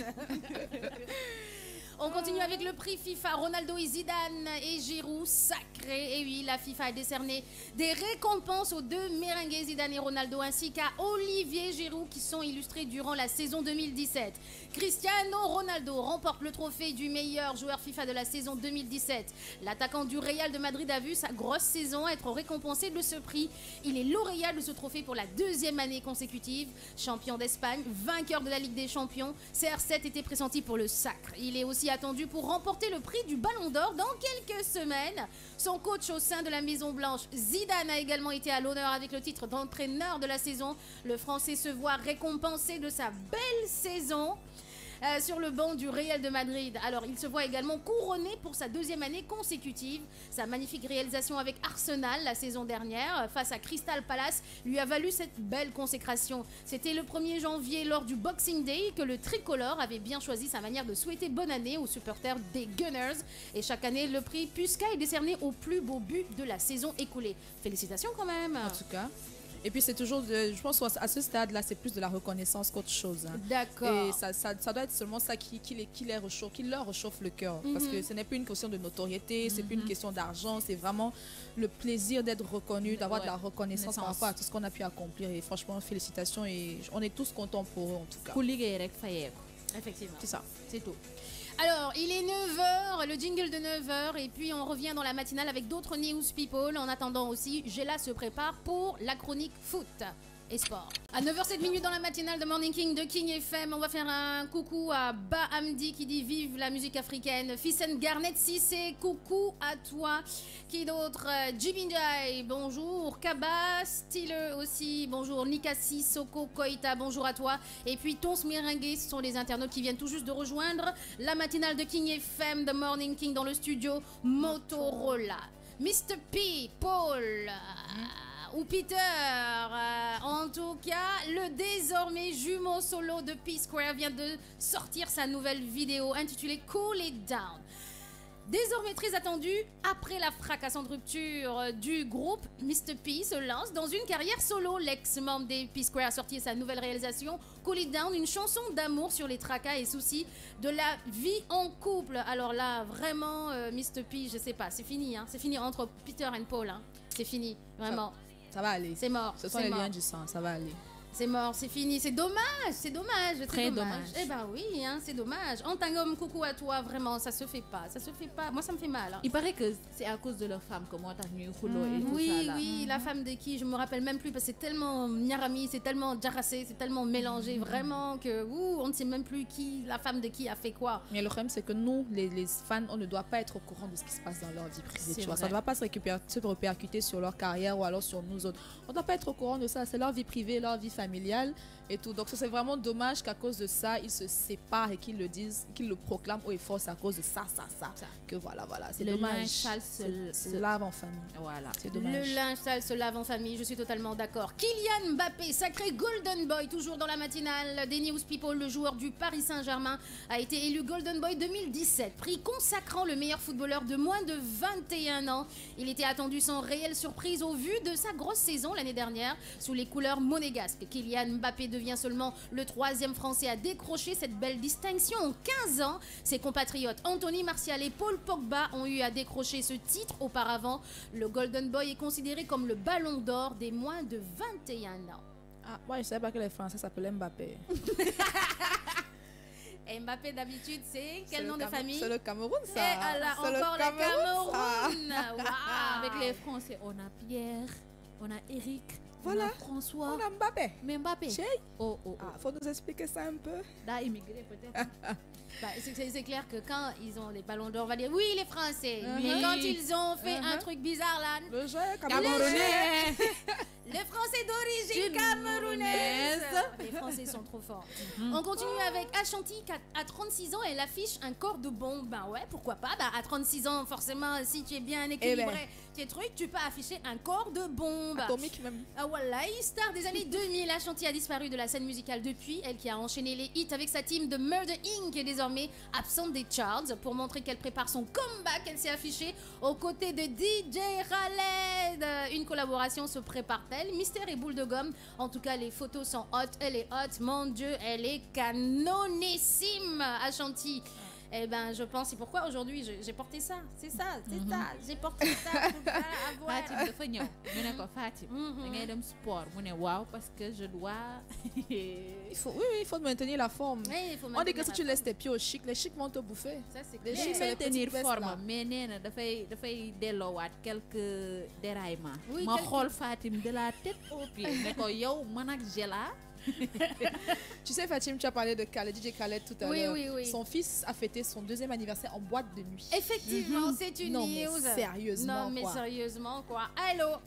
On continue avec le prix FIFA. Ronaldo et Zidane et Giroud sacré. Et oui, la FIFA a décerné des récompenses aux deux merengues Zidane et Ronaldo ainsi qu'à Olivier Giroud qui sont illustrés durant la saison 2017. Cristiano Ronaldo remporte le trophée du meilleur joueur FIFA de la saison 2017. L'attaquant du Real de Madrid a vu sa grosse saison être récompensé de ce prix. Il est lauréat de ce trophée pour la deuxième année consécutive. Champion d'Espagne, vainqueur de la Ligue des Champions, CR7 était pressenti pour le sacre. Il est aussi attendu pour remporter le prix du Ballon d'Or dans quelques semaines. Son coach au sein de la Maison Blanche, Zidane, a également été à l'honneur avec le titre d'entraîneur de la saison. Le Français se voit récompensé de sa belle saison. Sur le banc du Real de Madrid. Alors, il se voit également couronné pour sa deuxième année consécutive. Sa magnifique réalisation avec Arsenal la saison dernière face à Crystal Palace lui a valu cette belle consécration. C'était le 1er janvier lors du Boxing Day que le tricolore avait bien choisi sa manière de souhaiter bonne année aux supporters des Gunners. Et chaque année, le prix Puska est décerné au plus beau but de la saison écoulée. Félicitations quand même. En tout cas. Et puis c'est toujours, je pense qu'à ce stade-là, c'est plus de la reconnaissance qu'autre chose. Hein. D'accord. Et ça doit être seulement ça qui leur réchauffe le cœur. Parce que ce n'est plus une question de notoriété, c'est plus une question d'argent, c'est vraiment le plaisir d'être reconnu, d'avoir de la reconnaissance par rapport à tout ce qu'on a pu accomplir. Et franchement, félicitations et on est tous contents pour eux en tout cas. Effectivement. C'est ça. C'est tout. Alors, il est 9h, le jingle de 9h, et puis on revient dans la matinale avec d'autres news people. En attendant aussi, Géla se prépare pour la chronique foot et sport. À 9h07 dans la matinale de Morning King de King FM, on va faire un coucou à Ba Hamdi qui dit vive la musique africaine. Fissen Garnet Sissé, coucou à toi. Qui d'autre? Jibinjai, bonjour. Kaba, Stille aussi, bonjour. Nikasi, Soko, Koita, bonjour à toi. Et puis Tons Merengue, ce sont les internautes qui viennent tout juste de rejoindre la matinale de King FM, de Morning King dans le studio Motorola. Mr. P, Paul... ou Peter. En tout cas, le désormais jumeau solo de P-Square vient de sortir sa nouvelle vidéo intitulée Cool It Down. Désormais très attendu, après la fracassante rupture du groupe, Mr. P se lance dans une carrière solo. L'ex-membre des P-Square a sorti sa nouvelle réalisation, Cool It Down, une chanson d'amour sur les tracas et soucis de la vie en couple. Alors là, vraiment, Mr. P, je sais pas, c'est fini, hein, c'est fini entre Peter et Paul, hein, c'est fini, vraiment. Ça va aller. C'est mort. Ce sont les liens du sang, ça va aller. C'est mort, c'est fini, c'est dommage, Très dommage. Eh ben oui, hein, c'est dommage. Antangom, coucou à toi, vraiment, ça se fait pas. Moi, ça me fait mal. Hein. Il paraît que c'est à cause de leur femme, comment t'as venu rouleau et tout ça Oui, là. oui, la femme de qui, je me rappelle même plus parce que c'est tellement nyarami, c'est tellement djarassé, c'est tellement mélangé, vraiment que on ne sait même plus qui, la femme de qui a fait quoi. Mais le problème, c'est que nous, les fans, on ne doit pas être au courant de ce qui se passe dans leur vie privée. Tu vois. Ça ne doit pas se répercuter sur leur carrière ou alors sur nous autres. On ne doit pas être au courant de ça. C'est leur vie privée, leur vie familiale et tout. Donc, c'est vraiment dommage qu'à cause de ça, ils se séparent et qu'ils le disent, qu'ils le proclament haut et fort. C'est à cause de ça. Que voilà. C'est Le dommage. linge sale se lave en famille. Voilà. C'est dommage. Le linge sale se lave en famille, je suis totalement d'accord. Kylian Mbappé, sacré Golden Boy, toujours dans la matinale des News People, le joueur du Paris Saint-Germain a été élu Golden Boy 2017, prix consacrant le meilleur footballeur de moins de 21 ans. Il était attendu sans réelle surprise au vu de sa grosse saison l'année dernière sous les couleurs monégasques. Kylian Mbappé devient seulement le 3e Français à décrocher cette belle distinction en 15 ans. Ses compatriotes Anthony Martial et Paul Pogba ont eu à décrocher ce titre auparavant. Le Golden Boy est considéré comme le ballon d'or des moins de 21 ans. Ah, moi, je ne savais pas que les Français s'appelaient Mbappé. Et Mbappé d'habitude c'est quel nom de famille? C'est le Cameroun ça. Et alors, C'est encore le Cameroun. Avec les Français, on a Pierre, on a Eric, Voilà. on a François, On a Mbappé. mais Mbappé. Chez. Oh. Ah, faut nous expliquer ça un peu. Là, immigré peut-être. Bah, c'est clair que quand ils ont les ballons d'or, on va dire oui les Français. Uh-huh. Mais quand ils ont fait un truc bizarre là, Le jeu Camerounais. les Français d'origine camerounaise. Les Français sont trop forts. On continue avec Ashanti qui à 36 ans elle affiche un corps de bombe. Ben ouais, pourquoi pas. Bah, à 36 ans forcément si tu es bien équilibré, tes trucs, tu peux afficher un corps de bombe. Atomique même. Ah voilà, star des années 2000, Ashanti a disparu de la scène musicale depuis. Elle qui a enchaîné les hits avec sa team de Murder Inc. est désormais absente des charts. Pour montrer qu'elle prépare son comeback, elle s'est affichée aux côtés de DJ Khaled. Une collaboration se prépare-t-elle? Mystère et boule de gomme. En tout cas, les photos sont hot. Elle est hot. Mon Dieu, elle est canonissime, Ashanti. Eh ben, je pense, c'est pourquoi aujourd'hui j'ai porté ça. C'est ça. J'ai porté ça pour pas avoir. Fatim dafa ñëw ñu ne ko Fatim da ngay dem sport mu ne waaw parce que je dois il faut maintenir la forme. Ouais, il faut On dit que maintenir si la tu laisses tes pieds au chic, les chics vont te bouffer. Ça, c'est Les clair. chics, c'est les maintenir petites vestes, forme là. mais nee na dafay delloowaat quelques déraillements Oui, ma quelques- xool Fatim de la tête aux pieds ne ko yow man ak Gela Tu sais, Fatim, tu as parlé de Khaled, DJ Khaled tout à Oui, l'heure. oui. Son fils a fêté son 2e anniversaire en boîte de nuit. Effectivement, c'est une Non, mais news. sérieusement, Non, mais quoi. sérieusement, quoi. Allô.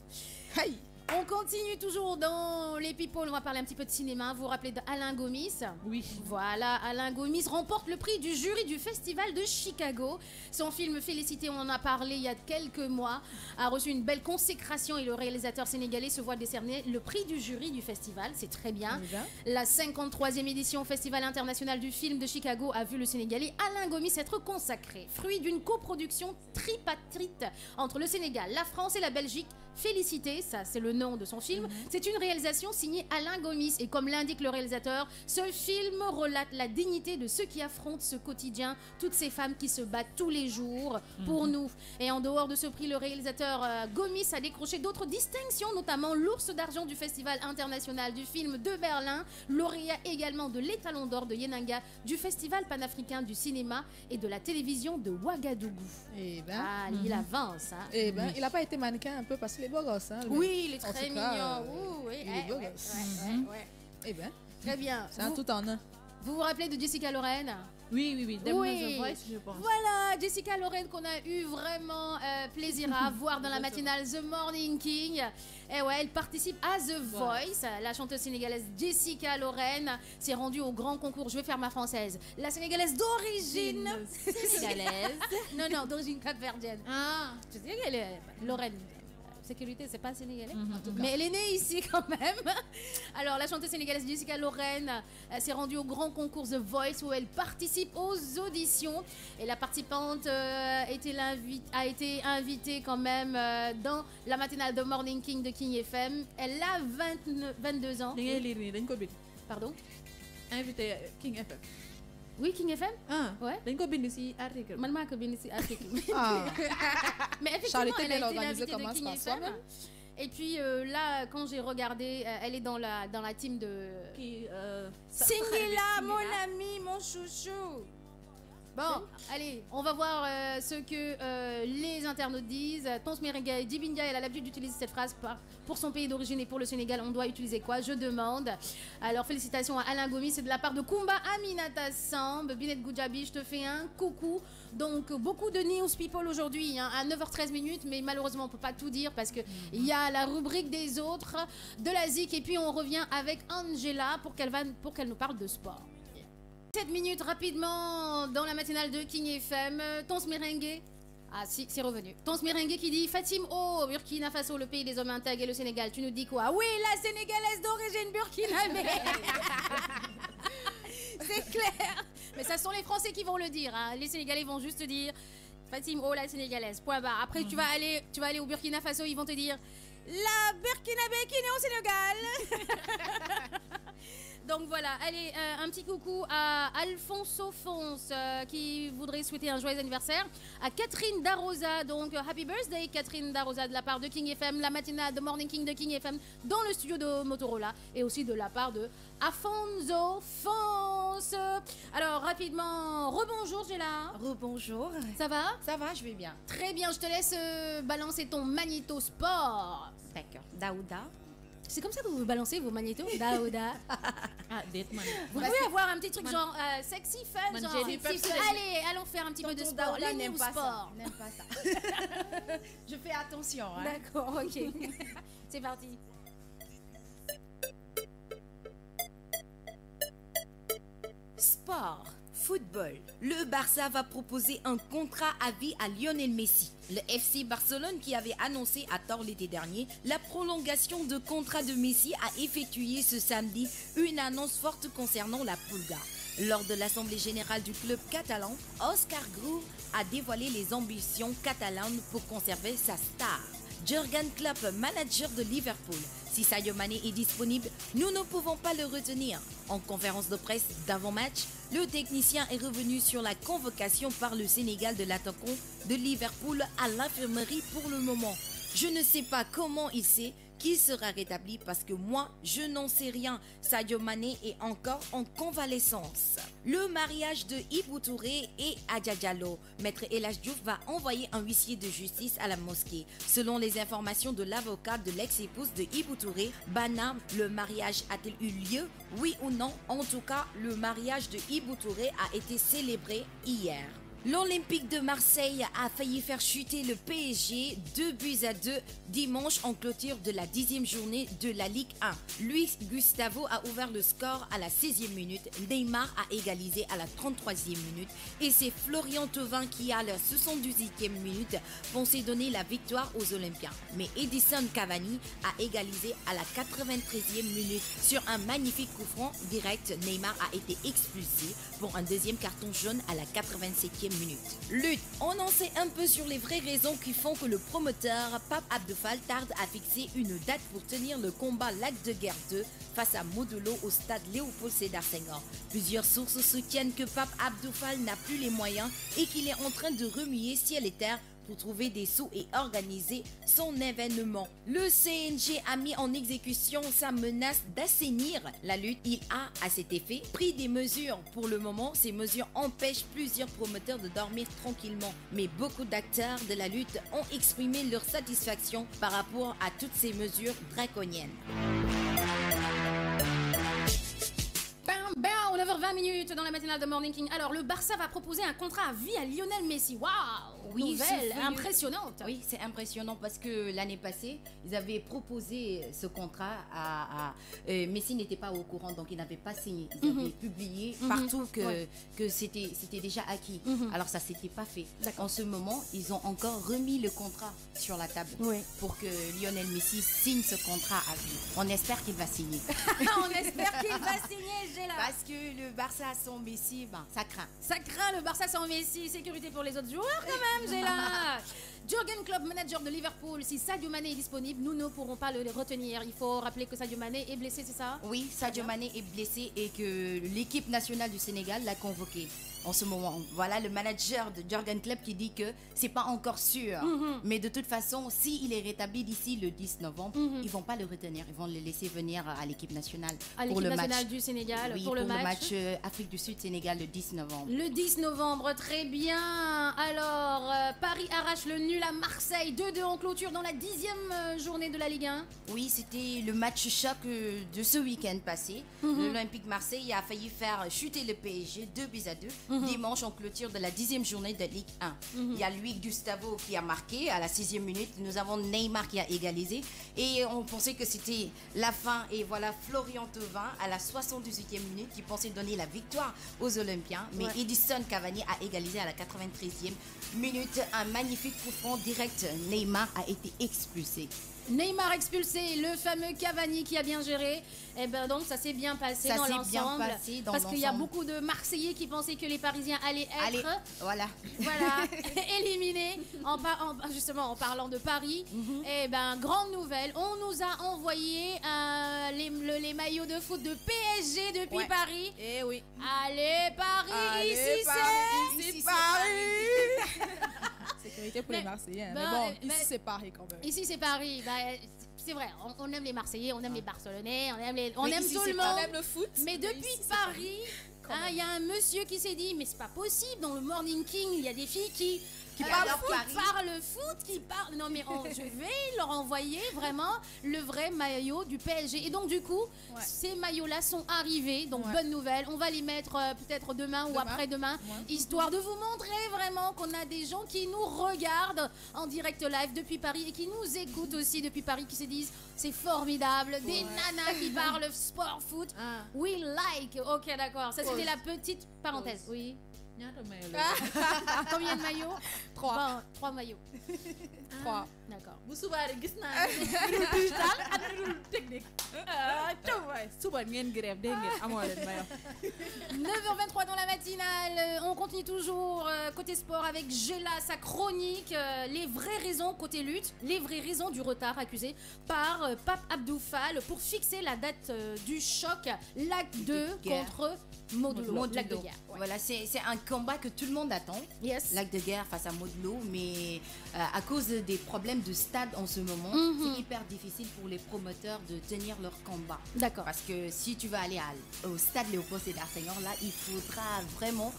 Hey! On continue toujours dans les people. On va parler un petit peu de cinéma. Vous vous rappelez d'Alain Gomis? oui Voilà, Alain Gomis remporte le prix du jury du Festival de Chicago. Son film Félicité, on en a parlé il y a quelques mois, a reçu une belle consécration et le réalisateur sénégalais se voit décerner le prix du jury du festival. C'est très bien. La 53e édition au Festival international du film de Chicago a vu le Sénégalais Alain Gomis être consacré. Fruit d'une coproduction tripartite entre le Sénégal, la France et la Belgique. Félicité, ça c'est le nom de son film. C'est une réalisation signée Alain Gomis et comme l'indique le réalisateur, ce film relate la dignité de ceux qui affrontent ce quotidien, toutes ces femmes qui se battent tous les jours pour nous. Et en dehors de ce prix, le réalisateur Gomis a décroché d'autres distinctions, notamment l'Ours d'argent du Festival international du film de Berlin, lauréat également de l'Étalon d'or de Yenanga, du Festival panafricain du cinéma et de la télévision de Ouagadougou. Eh ben, Ah, il avance, hein. eh ben, il n'a pas été mannequin un peu parce qu'il est beau gosse. Hein, lui. Oui, il est En très tout mignon. cas, Ouh, oui, il est beau ouais, gosse. ouais. Eh ben, Très bien. c'est un Vous, tout en un. vous vous rappelez de Jessica Lorraine? oui dem Oui. na The Voice je pense Voilà, Jessica Lorraine qu'on a eu vraiment plaisir à voir dans la matinale The Morning King. Et ouais, elle participe à The Voice. La chanteuse sénégalaise Jessica Lorraine s'est rendue au grand concours. Je vais faire ma française. La sénégalaise d'origine sénégalaise non, d'origine capverdienne. ah Je sais qu'elle est Lorraine. Sécurité, c'est pas sénégalais. Mais elle est née ici quand même. Alors, la chanteuse sénégalaise Jessica Lorraine s'est rendue au grand concours The Voice où elle participe aux auditions. Et la participante a été invitée quand même dans la matinale de Morning King de King FM. Elle a 22 ans. da ngay lire nii dañ ko bind Pardon? invité King FM Oui, King FM? ah Ouais. dañ ko bind ci article Man maa ko bind ci article. Ah, Mais effectivement, Charité elle a bien été organisée l'invitée de commence King par FM. soi-même. Et puis là, quand j'ai regardé, elle est dans la team de... kii Singila, mon ami, mon chouchou. Bon, allez, on va voir ce que les internautes disent. Tons Merengue Dibindia, elle a l'habitude d'utiliser cette phrase pour son pays d'origine et pour le Sénégal. On doit utiliser quoi? Je demande. Alors, félicitations à Alain Gomis. C'est de la part de Kumba Aminata Samb. Binet Goudjabi, je te fais un coucou. Donc, beaucoup de news people aujourd'hui, hein, à 9h13 minutes. Mais malheureusement, on ne peut pas tout dire parce qu'il y a la rubrique des autres, de la ZIC. Et puis, on revient avec Angela pour qu'elle nous parle de sport. 7 minutes rapidement dans la matinale de King FM. Tons Merengue. Ah si, c'est revenu. Tons Merengue qui dit Fatim au Burkina Faso, le pays des hommes intègres et le Sénégal. Tu nous dis quoi? Oui, la Sénégalaise d'origine burkinabé. C'est clair. Mais ça sont les Français qui vont le dire. Hein. Les Sénégalais vont juste dire Fatim oh la Sénégalaise. Point barre. Après tu vas aller au Burkina Faso, ils vont te dire la Burkinabé qui est née au Sénégal. Donc voilà, allez, un petit coucou à Alfonso Fonce qui voudrait souhaiter un joyeux anniversaire. À Catherine Darosa, donc happy birthday Catherine Darosa de la part de King FM, la matinale de Morning King de King FM dans le studio de Motorola et aussi de la part de Afonso Fonce. Alors rapidement, rebonjour Géla. Rebonjour. Ça va? Ça va, je vais bien. Très bien, je te laisse balancer ton magnéto sport. D'accord. Daouda. C'est comme ça que vous balancez vos magnétos? Daouda. ah déet man Vous pouvez avoir un petit truc genre sexy fun, Man, genre j'ai dit sexy Pepsi. fun. Allez, allons faire un petit peu de Tonton sport. Daouda Les n'aime news pas sport. ça. N'aime pas ça. Je fais attention. Hein. D'accord, ok. C'est parti. Sport, football. Le Barça va proposer un contrat à vie à Lionel Messi. Le FC Barcelone, qui avait annoncé à tort l'été dernier la prolongation de contrat de Messi, a effectué ce samedi une annonce forte concernant la Pulga. Lors de l'Assemblée générale du club catalan, Oscar Grau a dévoilé les ambitions catalanes pour conserver sa star. Jurgen Klopp, manager de Liverpool. Si Sadio Mané est disponible, nous ne pouvons pas le retenir. En conférence de presse d'avant-match, le technicien est revenu sur la convocation par le Sénégal de l'attaquant de Liverpool à l'infirmerie pour le moment. Je ne sais pas comment il sait qu'il sera rétabli parce que moi, je n'en sais rien. Sadio Mané est encore en convalescence. Le mariage de Ibou Touré et Adja Diallo. Maître El Hadj Diouf va envoyer un huissier de justice à la mosquée. Selon les informations de l'avocat de l'ex-épouse de Ibou Touré, Bana, le mariage a-t-il eu lieu? Oui ou non? En tout cas, le mariage de Ibou Touré a été célébré hier. L'Olympique de Marseille a failli faire chuter le PSG 2-2 dimanche en clôture de la 10e journée de la Ligue 1. Luis Gustavo a ouvert le score à la 16e minute, Neymar a égalisé à la 33e minute et c'est Florian Thauvin qui à la 78e minute pensait donner la victoire aux Olympiens. Mais Edison Cavani a égalisé à la 93e minute. Sur un magnifique coup franc direct, Neymar a été expulsé pour un deuxième carton jaune à la 87e minute. Lutte. On en sait un peu sur les vraies raisons qui font que le promoteur Pape Abdou-Fall tarde à fixer une date pour tenir le combat Lac de Guerre 2 face à Modulo au stade Léopold Sédar Senghor. Plusieurs sources soutiennent que Pape Abdou-Fall n'a plus les moyens et qu'il est en train de remuer ciel et terre pour trouver des sous et organiser son événement. Le CNG a mis en exécution sa menace d'assainir la lutte. Il a, à cet effet, pris des mesures. Pour le moment, ces mesures empêchent plusieurs promoteurs de dormir tranquillement. Mais beaucoup d'acteurs de la lutte ont exprimé leur satisfaction par rapport à toutes ces mesures draconiennes. On 9h20 dans la matinale de Morning King. Alors, le Barça va proposer un contrat à vie à Lionel Messi. Waouh! Oui, Nouvelle impressionnante. Oui, c'est impressionnant parce que l'année passée, ils avaient proposé ce contrat à Messi n'était pas au courant, donc il n'avait pas signé. Ils avaient publié partout que c'était déjà acquis. Alors ça s'était pas fait. En ce moment, ils ont encore remis le contrat sur la table pour que Lionel Messi signe ce contrat à vie. On espère qu'il va signer. On espère qu'il va signer, Géla. Parce que le Barça sans Messi, ça craint. Ça craint le Barça sans Messi. Sécurité pour les autres joueurs quand même, Géla. Jurgen Klopp, manager de Liverpool, si Sadio Mané est disponible, nous ne pourrons pas le retenir. Il faut rappeler que Sadio Mané est blessé, c'est ça? Oui, Sadio Mané est blessé et que l'équipe nationale du Sénégal l'a convoqué en ce moment. Voilà le manager de Jurgen Klopp qui dit que c'est pas encore sûr. Mais de toute façon, s'il est rétabli d'ici le 10 novembre, ils vont pas le retenir. Ils vont le laisser venir à l'équipe nationale. À l'équipe nationale du Sénégal pour le match Afrique du Sud-Sénégal le 10 novembre. Le 10 novembre, très bien. Alors, Paris arrache le nul à Marseille. 2-2 en clôture dans la 10e journée de la Ligue 1. Oui, c'était le match choc de ce week-end passé. L'Olympique Marseille a failli faire chuter le PSG 2-2. Dimanche en clôture de la 10e journée de Ligue 1. Il y a Luis Gustavo qui a marqué à la 6e minute. Nous avons Neymar qui a égalisé. Et on pensait que c'était la fin. Et voilà Florian Thauvin à la 78e minute qui pensait donner la victoire aux Olympiens. Mais Edison Cavani a égalisé à la 93e minute. Un magnifique coup franc direct. Neymar a été expulsé. Neymar expulsé, le fameux Cavani qui a bien géré. Et ben donc ça s'est bien passé dans l'ensemble. Parce qu'il y a beaucoup de Marseillais qui pensaient que les Parisiens allaient être éliminés. Justement en parlant de Paris, et ben grande nouvelle, on nous a envoyé les maillots de foot de PSG depuis Paris. Eh oui. Allez Paris, ici Paris. Sécurité pour les Marseillais. Mais bon, ici c'est Paris quand même. Ici c'est Paris. C'est vrai, on aime les Marseillais, on aime les Barcelonais, on aime tout le monde. On aime le foot. Mais depuis Paris, il y a un monsieur qui s'est dit, mais c'est pas possible, dans le Morning King, il y a des filles qui parlent foot, Non mais je vais leur envoyer vraiment le vrai maillot du PSG. Et donc du coup, ces maillots-là sont arrivés. Donc bonne nouvelle, on va les mettre peut-être demain ou après-demain, histoire de vous montrer vraiment qu'on a des gens qui nous regardent en direct live depuis Paris et qui nous écoutent aussi depuis Paris, qui se disent c'est formidable, des nanas qui parlent sport, foot. We like. Ok, d'accord. Ça c'était la petite parenthèse. Oui. Combien de maillots? 3. 3 maillots. 3. D'accord. bu subaa rek gis naa digital ak technique. suba ngeen grève dégg ngeen amoo leen may wax. 9h23 dans la matinale, on continue toujours côté sport avec Gela, sa chronique, les vraies raisons côté lutte, les vraies raisons du retard accusé par Pape Abdou Fall pour fixer la date du choc Lac 2 contre Modou Lac de Guerre. Voilà, c'est un combat que tout le monde attend. Yes. Lac de Guerre face à Modou, mais à cause des problèmes de stade en ce moment, c'est hyper difficile pour les promoteurs de tenir leur combat. D'accord. Parce que si tu vas aller au stade Léopold Sédar Senghor, là, il faudra vraiment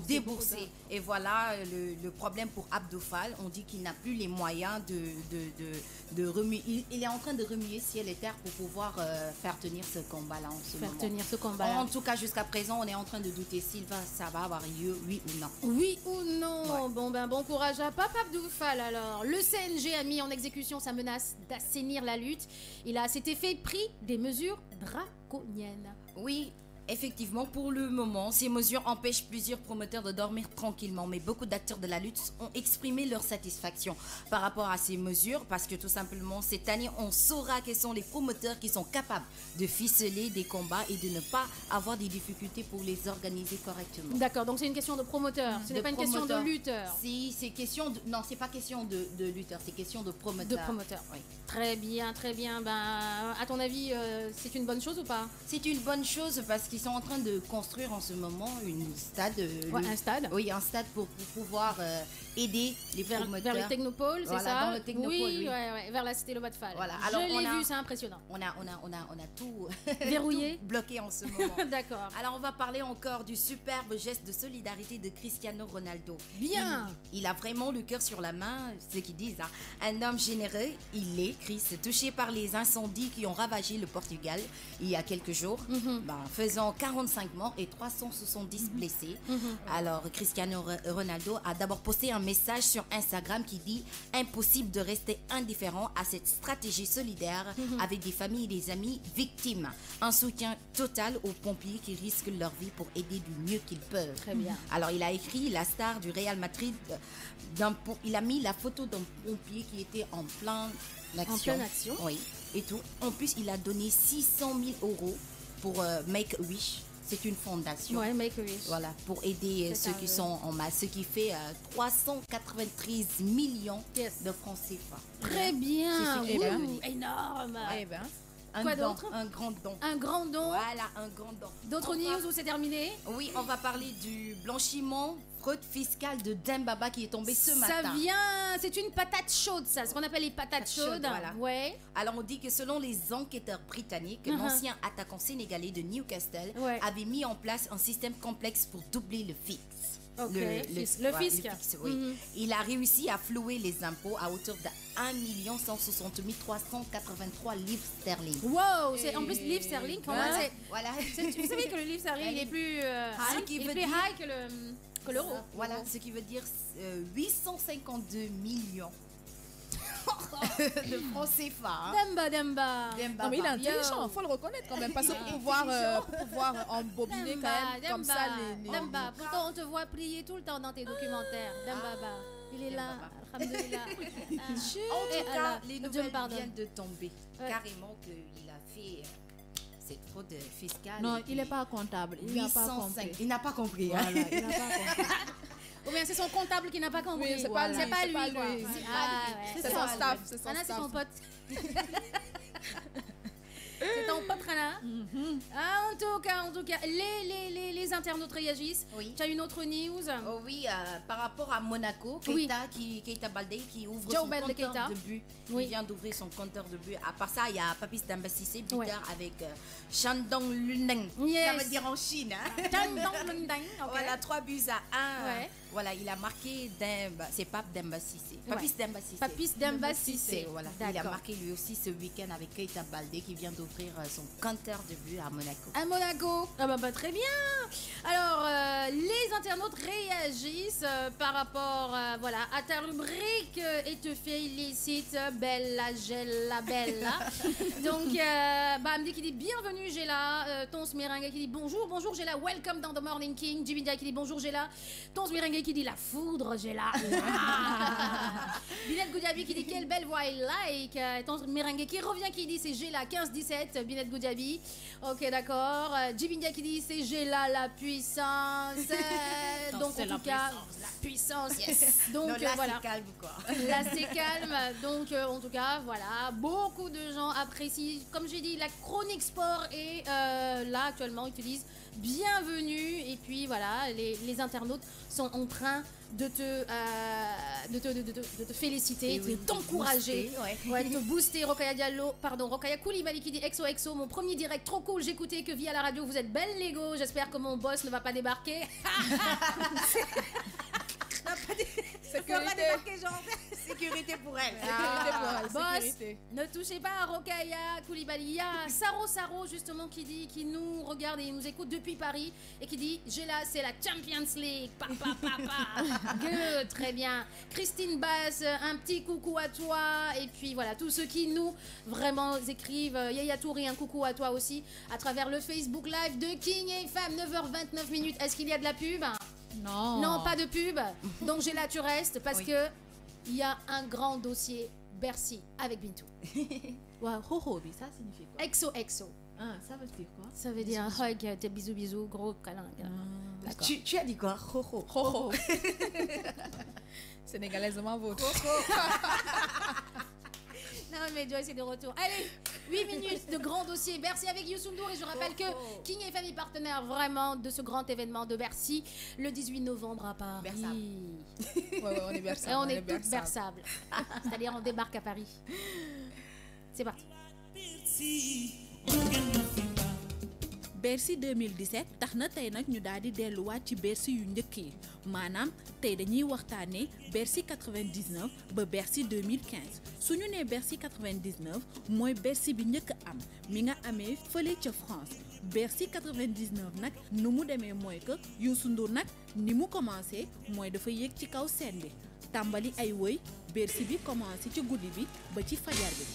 débourser. Et voilà le problème pour Abdou Fall. On dit qu'il n'a plus les moyens de remuer. Il est en train de remuer ciel et terre pour pouvoir faire tenir ce combat-là en ce moment. Faire tenir ce combat-là. En tout cas, jusqu'à présent, on est en train de douter si ça va avoir lieu, oui ou non. Oui ou non? Ouais. Bon courage à Pape Abdou Fall alors. Le CNG a mis en exécution sa menace d'assainir la lutte. Il a à cet effet pris des mesures draconiennes. Oui. Effectivement, pour le moment, ces mesures empêchent plusieurs promoteurs de dormir tranquillement, mais beaucoup d'acteurs de la lutte ont exprimé leur satisfaction par rapport à ces mesures, parce que tout simplement, cette année, on saura quels sont les promoteurs qui sont capables de ficeler des combats et de ne pas avoir des difficultés pour les organiser correctement. D'accord, donc c'est une question de promoteur, ce n'est pas une question de lutteur. Si, c'est question de... Non, c'est pas question de lutteur, c'est question de promoteur. De promoteur, oui. Très bien, très bien. Ben, à ton avis, c'est une bonne chose ou pas? C'est une bonne chose parce qu'ils sont en train de construire en ce moment un stade. Un stade? Oui, un stade pour pouvoir aider les promoteurs. Vers le Technopole, c'est ça? Dans le Technopole, oui. Ouais, vers la cité Lobat de Fall. Voilà. Alors, je l'ai vu, c'est impressionnant. On a tout verrouillé, tout bloqué en ce moment. D'accord. Alors, on va parler encore du superbe geste de solidarité de Cristiano Ronaldo. Bien. Il a vraiment le cœur sur la main, ce qu'ils disent. Hein. Un homme généreux, il est, Chris, touché par les incendies qui ont ravagé le Portugal il y a quelques jours, faisant 45 morts et 370 blessés. Alors, Cristiano Ronaldo a d'abord posté un message sur Instagram qui dit « Impossible de rester indifférent à cette stratégie solidaire avec des familles et des amis victimes. Un soutien total aux pompiers qui risquent leur vie pour aider du mieux qu'ils peuvent. » Très bien. Alors, il a écrit la star du Real Madrid, il a mis la photo d'un pompier qui était en pleine action. En pleine action. Oui, et tout. En plus, il a donné 600 000 € pour Make-A-Wish. C'est une fondation. Ouais, Make-A-Wish. Voilà, pour aider ceux qui sont en masse, ce qui fait 393 millions de francs CFA. Très bien. C'est énorme. Eh ben. Quoi d'autre? Un grand don. Un grand don. Voilà, un grand don. D'autres news ou c'est terminé? Oui, on va parler du blanchiment, fraude fiscale de Dembaba qui est tombé ce matin. Ça vient, c'est une patate chaude, ça, ce qu'on appelle les patates chaudes. Voilà. Ouais. Alors on dit que selon les enquêteurs britanniques, l'ancien attaquant sénégalais de Newcastle avait mis en place un système complexe pour doubler le fixe. Okay. Le fisc. Oui. Il a réussi à flouer les impôts à hauteur de 1 160 383 livres sterling. Wow, c'est en plus livre sterling. Voilà. Tu savais que le livre sterling il est plus high que l'euro. Voilà, ce qui veut dire 852 millions de francs CFA. Hein. Demba. Non, mais il est intelligent, il faut le reconnaître quand même. Parce que pour pouvoir embobiner quand même comme ça les... Demba, pourtant on te voit prier tout le temps dans tes documentaires. Dembaba, il est là. Alhamdoulilah. En tout cas, les nouvelles viennent de tomber. Carrément qu'il a fait... cette fraude fiscale. Non, il n'est pas comptable. Il n'a pas compris. Il n'a pas compris. Voilà, il n'a pas compris. Ou bien c'est son comptable qui n'a pas compris. Oui, c'est pas lui. C'est son staff. C'est son pote. C'est ton pote Rana. En tout cas, les internautes réagissent. Oui. Tu as une autre news? Oh oui, par rapport à Monaco, Keita Baldé qui ouvre son compteur de but. Il vient d'ouvrir son compteur de but. À part ça, il y a Papis Demba Cissé, buteur avec Shandong Luneng. Ça veut dire en Chine. Shandong Luneng. Voilà, 3-1. Voilà, il a marqué c'est Pape Demba Cissé. Papis Demba Cissé. Papis Demba Cissé. Voilà. Il a marqué lui aussi ce week-end avec Keita Baldé qui vient d'ouvrir son compteur de but à Monaco. À Monaco. Ah bah très bien. Alors, les internautes réagissent par rapport à ta rubrique et te félicite, Bella Gella Bella. Donc, Bamdi qui dit bienvenue Géla. Tons Merengue qui dit bonjour Géla, welcome dans The Morning King. Jibindia qui dit bonjour Géla. Tons Merengue qui dit la foudre Géla. Binette Goudiabi qui dit quelle belle voix et like. Tons Merengue qui revient qui dit c'est Géla 15-17. Binette Goudiabi. Ok d'accord. Jibindia qui dit c'est Géla la puissance. Donc en tout cas la puissance yes. Donc non, là, voilà. c'est calme quoi. Là c'est calme. Donc en tout cas voilà, beaucoup de gens apprécient, comme j'ai dit, la chronique sport et là actuellement utilisent bienvenue et puis voilà, les internautes sont en train de te féliciter, de t'encourager, de te booster. Rokhaya Diallo, pardon, Rokhaya Koulibaly qui dit XOXO, mon premier direct trop cool, j'écoutais que via la radio, vous êtes belle Lego, j'espère que mon boss ne va pas débarquer. Sécurité pour elle. Boss, ne touchez pas à Rokhaya Koulibaly. Il y a Saro justement qui nous regarde et nous écoute depuis Paris et qui dit Géla c'est la Champions League. Papa. Good, très bien. Christine Bass, un petit coucou à toi. Et puis voilà, tous ceux qui nous vraiment écrivent. Yaya Touri, un coucou à toi aussi à travers le Facebook Live de King FM. 9h29 minutes. Est-ce qu'il y a de la pub? Non, pas de pub. Donc Géla, tu restes parce que il y a un grand dossier Bercy avec Bintou. Ouais, ho, ça signifie quoi? XOXO. Ah, ça veut dire quoi? Ça veut dire hug, des bisous, gros câlin. D'accord. Tu as dit quoi? Ho. Sénégalaisement votre. Non mais Joyce est de retour. Allez, 8 minutes de grand dossier Bercy avec Youssou N'Dour et je rappelle que King FM est partenaire vraiment de ce grand événement de Bercy le 18 novembre à Paris. Ouais, on est berçable. Et on est toutes berçables. C'est-à-dire on débarque à Paris. C'est parti. Bercy 2017 tax na tey nag ñu daal di delluwaat ci Bercy yu njëkk yi maanaam tey dañuy waxtaanee Bercy 99 ba Bercy 2015 suñu nee Bercy 99 mooy Bercy bi njëkk am mi nga amee fële ca France Bercy 99 nag nu mu demee mooy que Youssou N'Dour nag ni mu commencé mooy dafa yéeg ci kaw scène bi tàmbali ay woy Bercy bi commencé ci guddi bi ba ci fajar bi.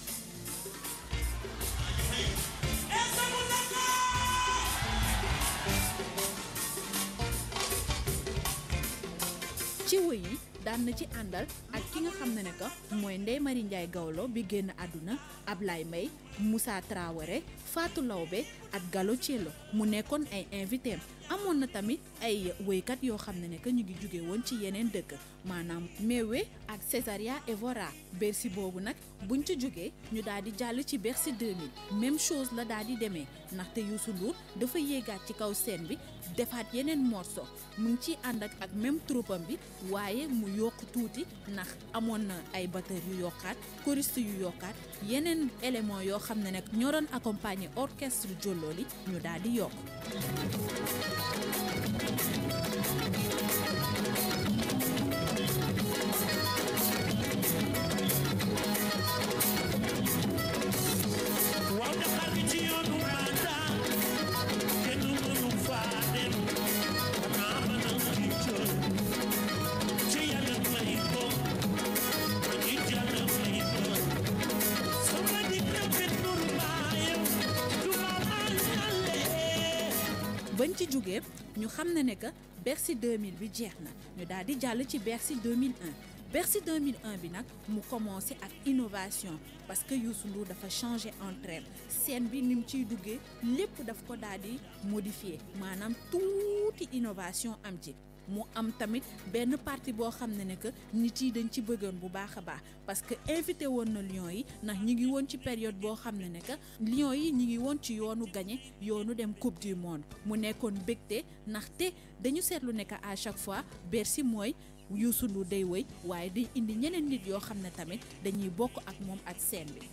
ci wëy yi daan na ci àndal ak ki nga xam ne que mooy Ndeye Marie Ndiaye Gawlo bi génn àdduna Ablaye Mbaye Moussa Traoré Fatou Lawbe ak Gallo Thiello mu nekkoon ay invité amoon na tamit ay wëykat yoo xam ne que ñu ngi jóge woon ci yeneen dëkk maanaam Mewe ak Césaria Evora Bercy boobu nag buñ ci jógee ñu daal di jàll ci Bercy 2000 même chose la daal di demee ndaxte Youssou N'Dour dafa yéegaat ci kaw scène bi defaat yeneen morceau mu ngi ciy ànd ak même troupam bi waaye mu yokk tuuti ndax amoon na ay batteur yu yokkaat choriste yu yokkaat yeneen élément yoo xam ne nag ñoo doon accompagner orchestre Jololi ñu daal di yokk. bañ ci jógee ñu xam ne que Bercy 2000 bi jeex na ñu daal di jàll ci Bercy 2001 Bercy 2001 bi nag mu commencé ak innovation parce que Youssou N'Dour dafa changé entre scène bi ni mu ciy duggee lépp daf ko daal di modifier maanaam tuuti innovation am ci mu am tamit benn partie boo xam ne que nit yi dañ ci bëggoon bu baax a baax parce que invité woon na Lions yi ndax ñi ngi woon ci période boo xam ne que Lions yi ñi ngi woon ci yoonu gagné yoonu dem coupe du monde mu nekkoon bégte ndaxte dañu seetlu ne que à chaque fois Bercy mooy Youssou N'Dour day wëy waaye day indi ñeneen nit yoo xam ne tamit dañuy bokk ak moom ak scène bi.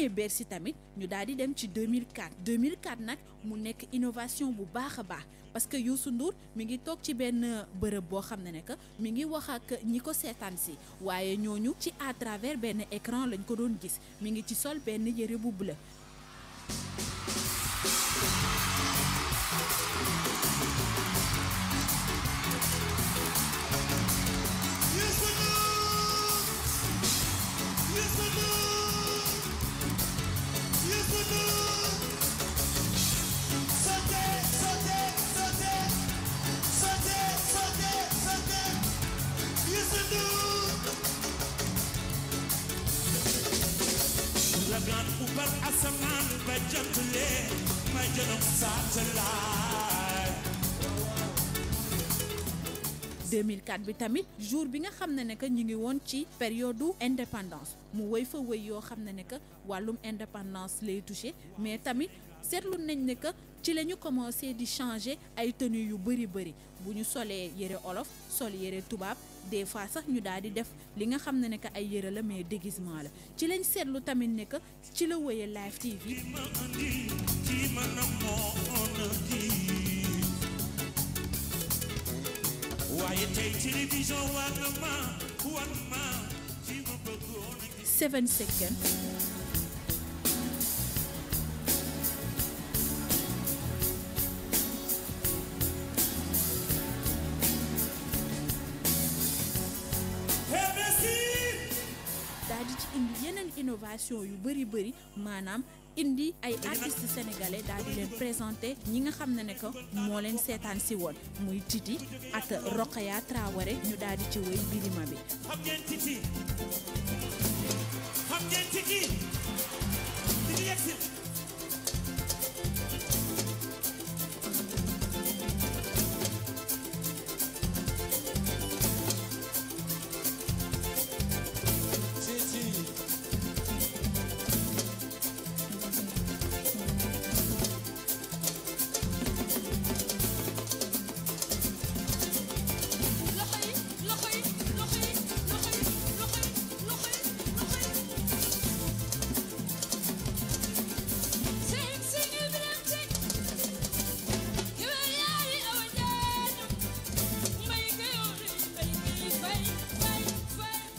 ñëwee Bercy tamit ñu daal di dem ci 2004 nag mu nekk innovation bu baax a baax parce que Youssou Ndour mi ngi toog ci benn bërëb boo xam ne que mi ngi wax ak ñi ko seetaan si waaye ñooñu ci à travers benn écran lañ ko doon gis mi ngi ci sol benn yëre bu bleu. Lagan ubar asamaan ba jantule ma jënam satellite 2004 bi tamit jour bi nga xam ne que ñu ngi woon ci période indépendance mu wëy fa wëy yoo xam ne que wàllum indépendance lay touché mais tamit seetlu nañ ne que ci la ñu commencé di changer ay tenues yu bëri bu ñu solee yëre olof sol yëre tubaab des fois sax ñu daal di def li nga xam ne que ay yëre la mais déguisement la ci lañ seetlu tamit ne que ci la wëyee Live TV. waaye tey télévision war na ma ci ma bëggoon 7 seconds. daal di ci indi yeneen innovation yu bëri maanaam indi ay artistes sénégalais daal di leen présenter ñi nga xam ne que moo leen seetaan si woon muy Titi ak Rokhaya Traoré ñu daal di ci wéy Birima bi. xam ngeen Titi di yegsi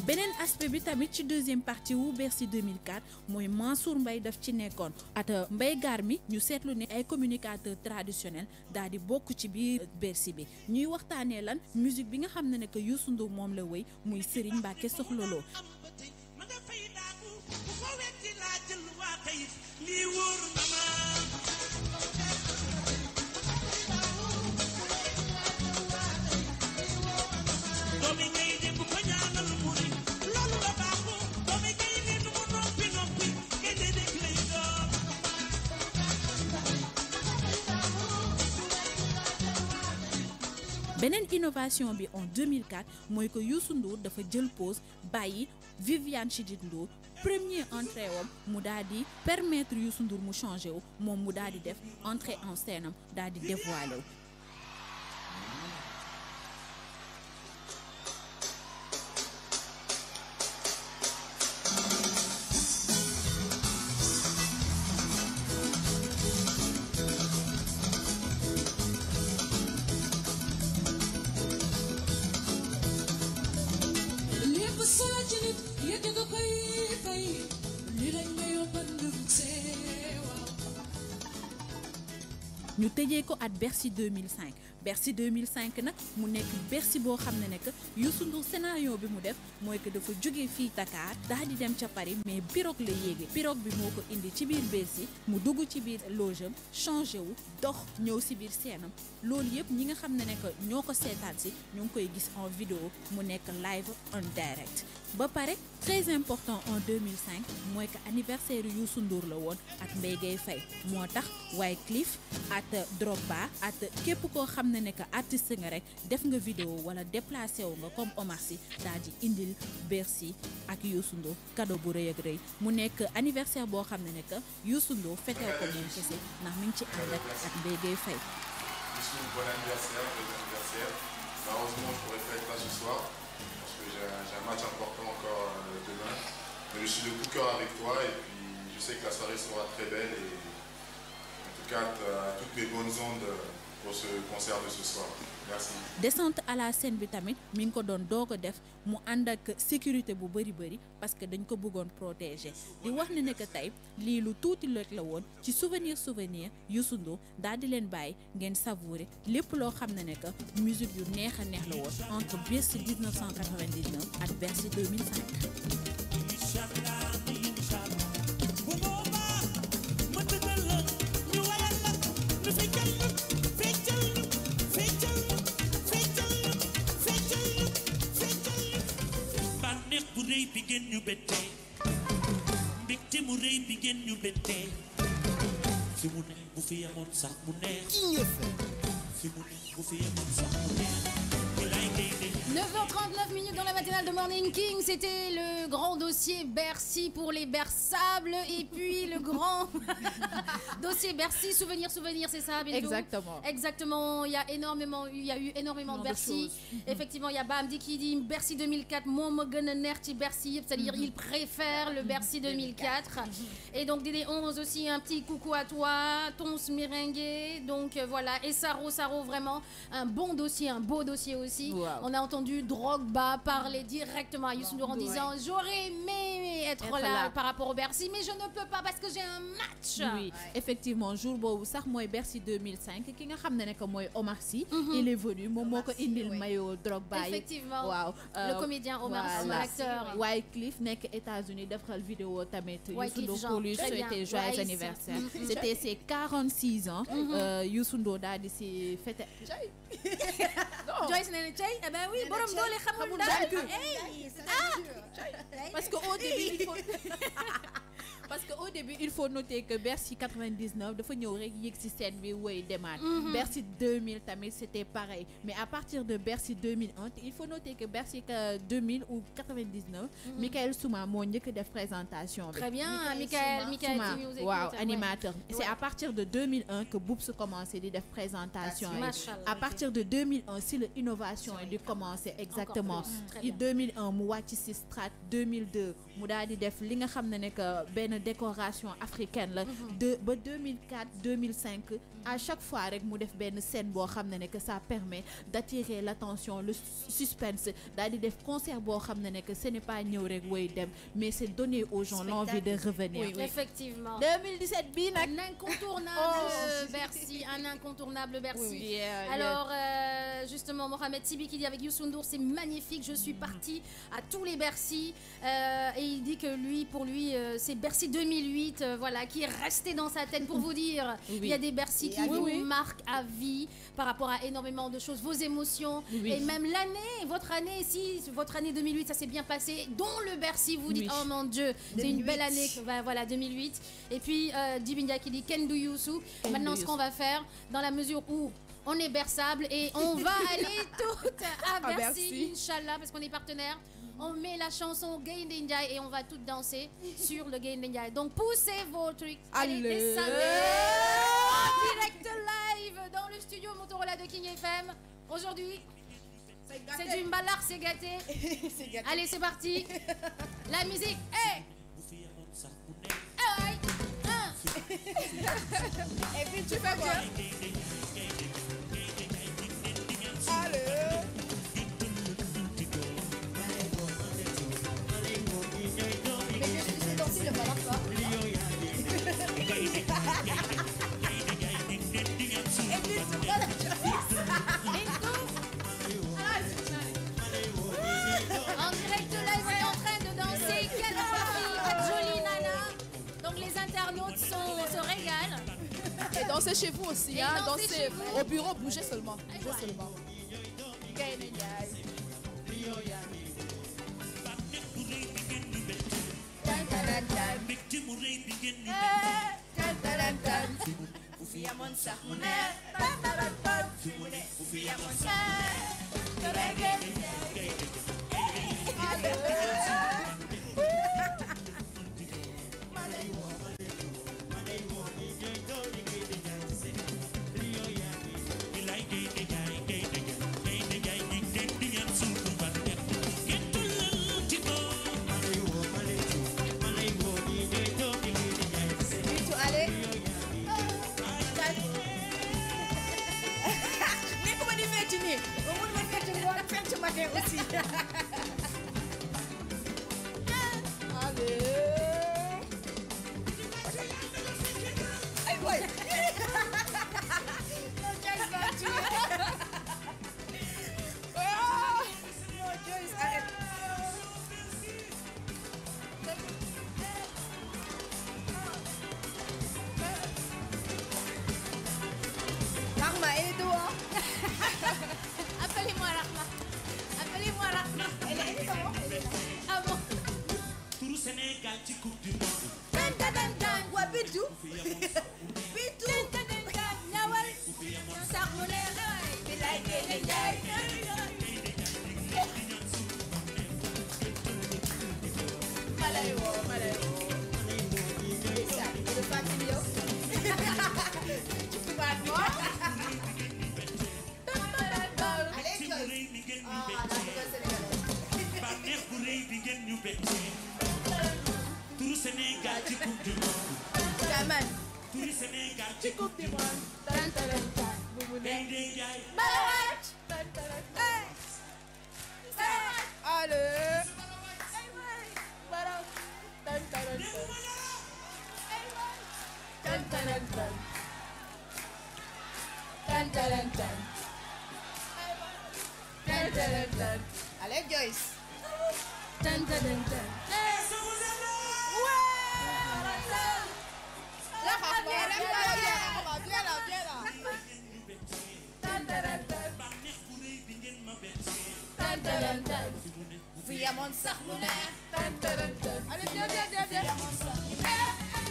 beneen aspect bi tamit ci deuxième partie wu Bercy 2004 mooy Mansour Mbaye daf ci nekkoon at Mbaye Garmi ñu seetlu ne ay communicateurs traditionnels daal di bokk ci biir Bercy bi ñuy waxtaanee lan musique bi nga xam ne que Youssou Ndour moom la wéy muy Serigne Mbacké Soxla Lo. beneen innovation bi en 2004 mooy que Youssou Ndour dafa jël pause bàyyi Viviane Chidid Ndour premier entrée wam mu daal di permettre Youssou Ndour mu changé wu moom mu daal di def entrée en scène am daal di dévoilé wu. ñu tëjee ko at Bercy 2005 Bercy 2005 nag mu nekk Bercy boo xam ne que Youssou Ndour scénario bi mu def mooy que dafa jóge fii Dakar daal di dem ca Paris mais pirogue la yéege pirogue bi moo ko indi ci biir Bercy mu dugg ci biir loge am changé wu dox ñëw si biir seenam loolu yëpp ñi nga xam ne que ñoo ko seetaan si ñu ngi koy gis en vidéo mu nekk live en direct. ba pare très important en 2005 mooy que anniversaire Youssou Ndour la woon ak Mbaye Gueye Faye moo tax Wyclef at Drogba at képp koo xam ne que artiste nga rek def nga vidéo wala déplacé wu nga comme Omar Sy daal di indil Bercy ak Youssou Ndour cadeau bu rëy ak rëy mu nekk anniversaire boo xam ne que Youssou Ndour fetew ko moom kese ndax mi ngi ci ànd ak Mbaye Gueye Faye. Bon anniversaire, bon anniversaire. Malheureusement, je ne pourrais pas être là ce soir parce que j'ai un match important encore demain. Mais je suis de tout cœur avec toi et puis je sais que la soirée sera très belle et en tout cas à toutes les bonnes ondes pour ce concert de ce soir. Merci. Descente à la scène bi tamit mi ngi ko doon doog a def mu ànd ak sécurité bu bëri parce que dañ ko bëggoon protéger di wax ne que tey lii lu tuuti rek la woon ci souvenir Youssou Ndour daal di leen bàyyi ngeen savourer lépp loo xam ne que musique yu neex a neex la woon entre Bercy 1999 ak Bercy 2005. bu rëy bi ngeen ñu bettee mbégte mu rëy bi ngeen ñu bettee fi mu ne bu fi amoon sax mu neex fi mu ne bu fi amoon sax mu neex 9h39 minutes dans la matinale de Morning King, c'était le grand dossier Bercy pour les berçables et puis le grand dossier Bercy souvenir, c'est ça Bintou? Exactement, il y a eu énormément de Bercy. Effectivement, il y a Bamdi qui dit Bercy 2004, moi me gën a neex ci Bercy, c'est-à-dire il préfère le Bercy 2004. Et donc Dédé 11 aussi, un petit coucou à toi, Tons Merengue, donc voilà, et Saro, vraiment un bon dossier, un beau dossier aussi. Wow. On a entendu Drogba parler directement à Youssou Ndour en disant j'aurais aimé être là par rapport au Bercy mais je ne peux pas parce que j'ai un match. Oui, effectivement, jour boobu sax mooy Bercy 2005 ki nga xam ne que mooy Omar Sy. Il est venu moom moo ko indil maillot Drogba. Effectivement. Waaw. Le comédien Omar Sy, l'acteur. Wyclef nekk États-Unis defal vidéo tamit Youssou Ndour pour lui souhaiter joyeux anniversaire. C'était ses 46 ans. Youssou Ndour daal di si fête. Joyce nee na cey eh ben oui borom doole xamul dara parce que au début il faut noter que Bercy 99 dafa ñëw rek yéeg ci scène bi woy demaat. Bercy 2000 tamit c'était pareil mais à partir de Bercy 2001 il faut noter que Bercy 2000 ou 99 Michael Souma moo njëkk def présentation bi. Très bien Michael waaw animateur. C'est à partir de 2001 que Boubs commencé di def présentation yi. À partir de 2001 si la innovation yi di commencer exactement. 2001 mu wàcc ci Strat 2002 mu daal di def li nga xam ne que benn décoration africaine la ba 2004 2005 à chaque fois rek mu def benn scène boo xam ne que ça permet d'attirer l'attention le suspense daal di def concert boo xam ne que ce n'est pas ñëw rek woy dem mais c'est donner aux gens l'envie de revenir. Oui. Effectivement 2017 bii nag un incontournable Bercy. Alors justement Mohamed Sibi qui dit avec Youssou Ndour c'est magnifique, je suis partie à tous les Bercy et il dit que pour lui c'est Bercy 2008 voilà qui est resté dans sa tête pour vous dire. Il y a des Bercy qui vous marquent à vie par rapport à énormément de choses, vos émotions et même votre année 2008 ça s'est bien passé dont le Bercy vous dites oh mon Dieu c'est une belle année voilà 2008 et puis Dibindia qui dit Ken do Youssou. Maintenant ce qu'on va faire dans la mesure où on est berçable et on va aller toutes à Bercy Inch'Allah parce qu'on est partenaire. On met la chanson Gaynde Ndiaye et on va toutes danser sur le Gaynde Ndiaye. Donc poussez vos trucs. Allez, descendez en direct live dans le studio Motorola de King FM. Aujourd'hui, c'est du mbalard, c'est gâté. Allez, c'est parti. La musique est... Et puis tu fais quoi? Allez. Le balance pas. En direct live, on est en train de danser. Quelle jolie nana. Donc les internautes se régalent. Et dansez chez vous aussi, hein. Dansez au bureau, bougez seulement. Bougez seulement. Merci. Allez. Aïe, ouais. Non, Joyce va me tuer. Non, Joyce, arrête. Rahma, elle est dehors. Appelez-moi Rahma. Appelez-moi Rahma. Elle est comment? Ah bon? Tout le Sénégal ci coupe du monde. Dan, dan, dan, dan. Ouais, Bitou. Bitou. Dan, dan, dan, dan. Ñawal. Sax mu neex. Bilaay Gaynde Njaay. Malay woo, malay woo. Ndeysaan, du fàttali yow. Ci tubaab bi. Allez, ci mu Joyce. rëy bi ngeen ñu Ah, daa bettee. bëgg Sénégalais. Bànneex bu rëy bi ngeen ñu bettee. Turu Sénégal ci coupe du monde. Kaman. Turu Sénégal ci coupe du monde. Tan, tan, tan. Boubou ne. Gaynde Njaay. Balawat. Tan, tan, tan. Hey. Hey. Allez. Barang. Tan, tan, tan. Tan, tan, tan. Tan, tan, tan. Tan, tan, tan. Allez, Joyce. Tan, tan, tan, tan. La Rahma, viens là, viens là. Tan, tan, tan. Bànneex bu rëy bi ngeen ma bettee. Tan, tan, tan. Fii amoon sax mu neex. Tan, tan, tan. Allez, viens, viens, viens, viens.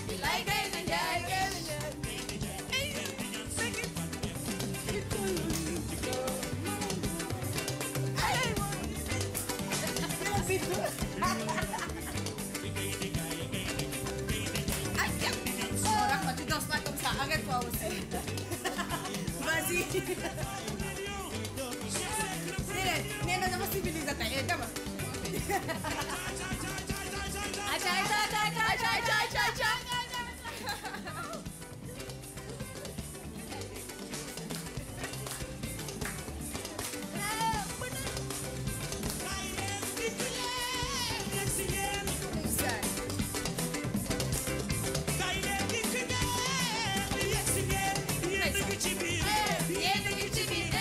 Bilaay Gaynde Njaay, Gaynde Njaay. Oh, Rahma, tu danses pas comme ça. Arrête-toi aussi. Vas-y. Nee na dama civilisé tey. Dama. Acha, acha, acha, acha, acha, acha, acha. Yéen a ngi ci biir.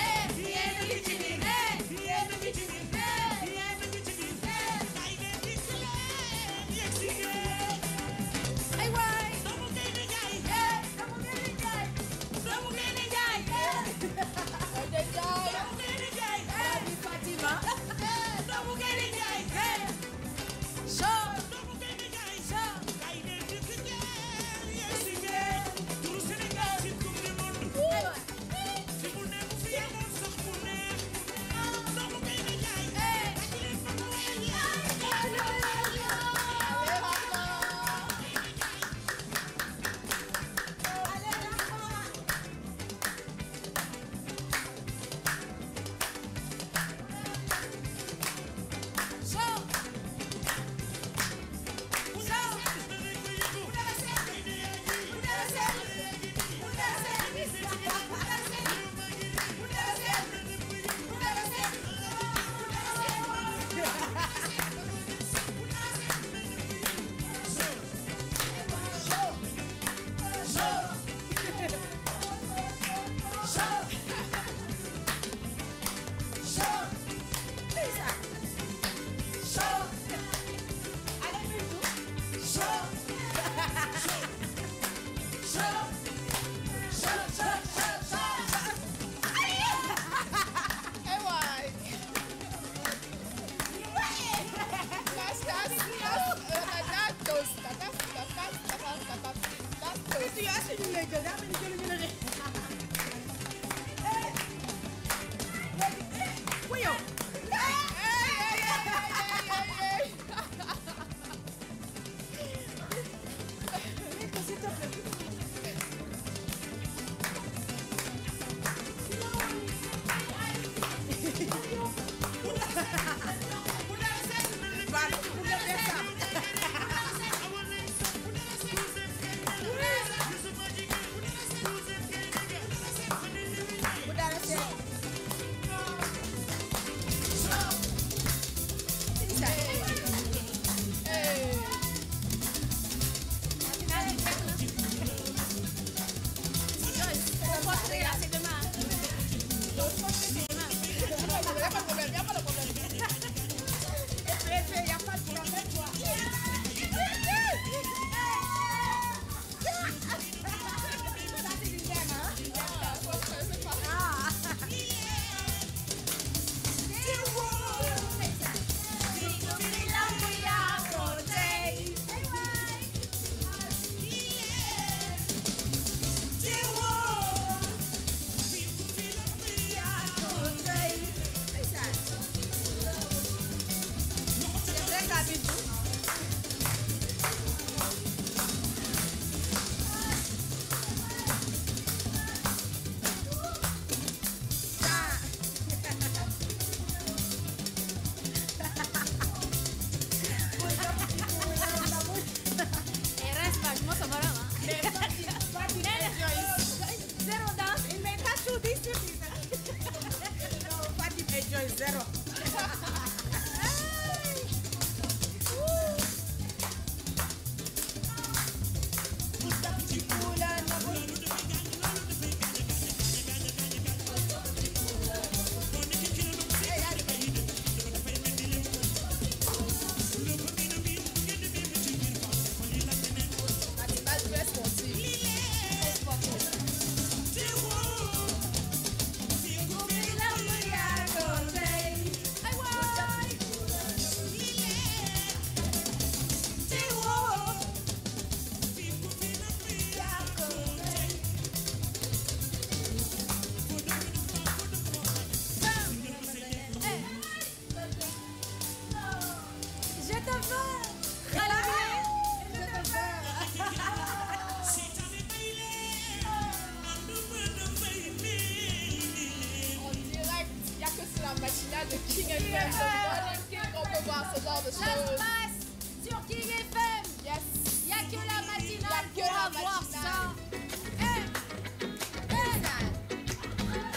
de Ça se choses. passe sur King FM. Yes. Il n'y a que la matinale que pour la avoir matinale. ça.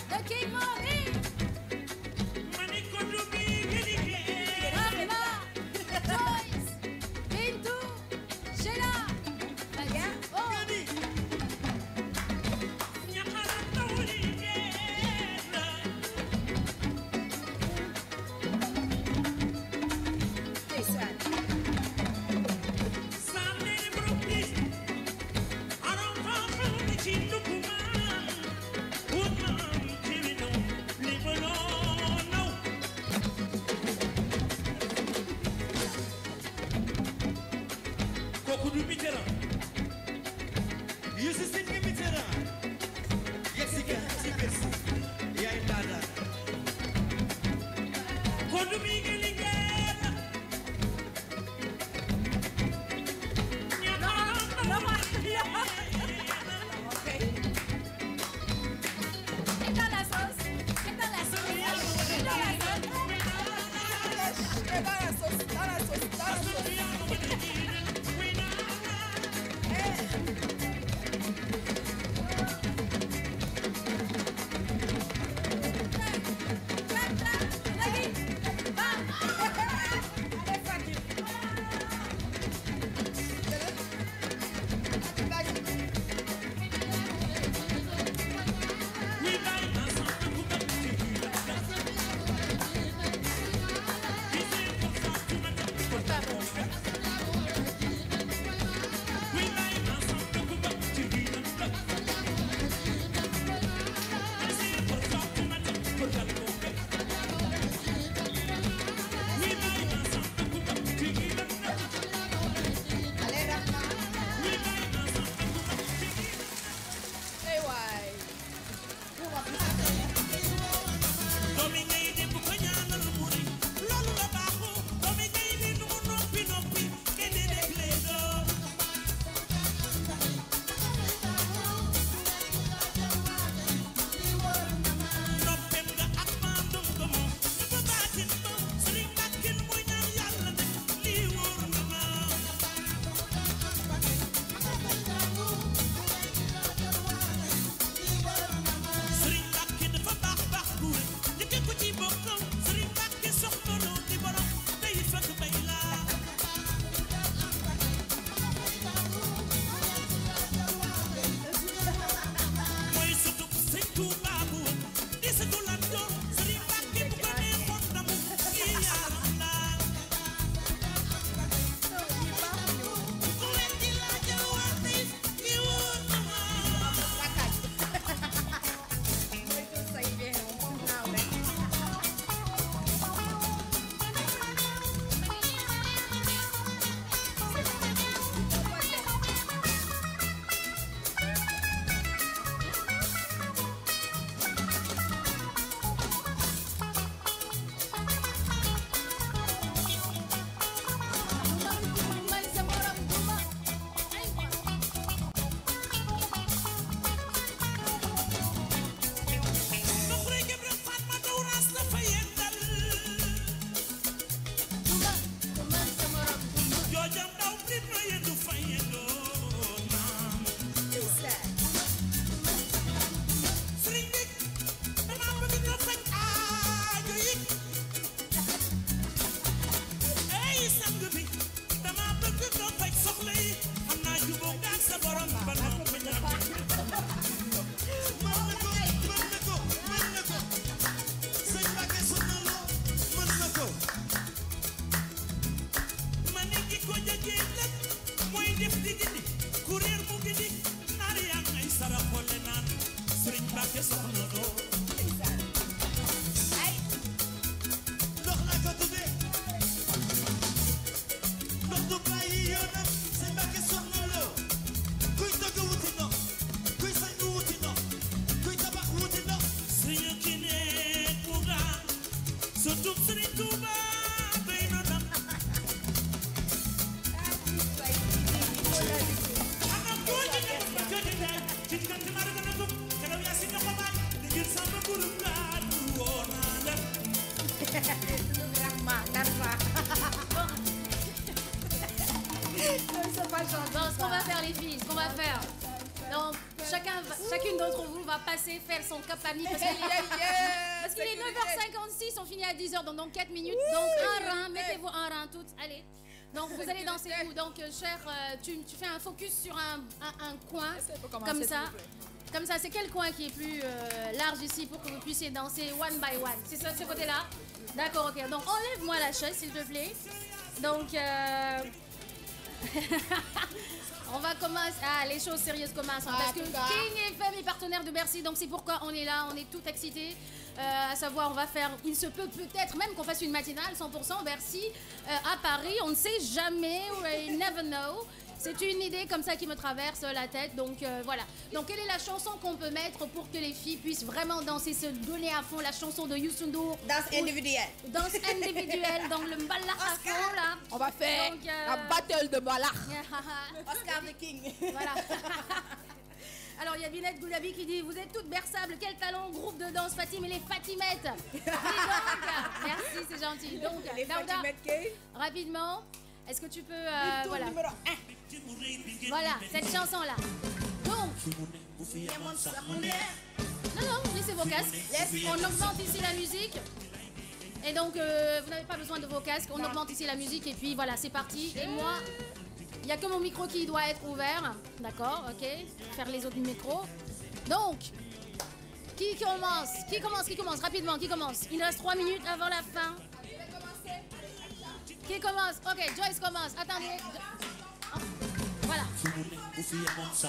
The King Morning. Rama, Joyce, Bintou, Sheila. Oh. Bon, ce qu'on va faire les filles, ce qu'on va faire. Donc, chacune d'entre vous va passer faire son kapani parce qu'il est 9h56, on finit à 10h, donc dans 4 minutes. Donc un rang, mettez-vous un rang toutes, allez. Donc vous allez danser où? Donc cher, tu fais un focus sur un coin, comme ça. Comme ça, c'est quel coin qui est plus large ici pour que vous puissiez danser one by one? C'est ce côté-là? D'accord, ok. Donc enlève-moi la chaise s'il te plaît. Donc... on va commencer. Ah, les choses sérieuses commencent. Parce que King FM est partenaire de Bercy, donc c'est pourquoi on est là, on est tout excités. À savoir, on va faire, il se peut peut-être même qu'on fasse une matinale 100% Bercy à Paris. On ne sait jamais, we never know. C'est une idée comme ça qui me traverse la tête, donc voilà. Donc quelle est la chanson qu'on peut mettre pour que les filles puissent vraiment danser, se donner à fond, la chanson de Youssou N'Dour? Danse individuelle. Danse individuelle, donc le mbala à fond là. On va faire la battle de mbala. Oscar the King. Voilà. Alors il y a Binette Goulabi qui dit: vous êtes toutes berçables, quel talent, groupe de danse Fatim et les Fatimettes. Et donc, merci, c'est gentil. Donc Daouda, rapidement, est-ce que tu peux voilà. Voilà, cette chanson-là. Donc, non, laissez vos casques. On augmente ici la musique. Et donc, vous n'avez pas besoin de vos casques. On augmente ici la musique et puis voilà, c'est parti. Et moi, il n'y a que mon micro qui doit être ouvert. D'accord, ok. Faire les autres micros. Donc, qui commence rapidement, qui commence? Il reste 3 minutes avant la fin. Qui commence? Ok, Joyce commence. Attendez. Voilà. Joyce.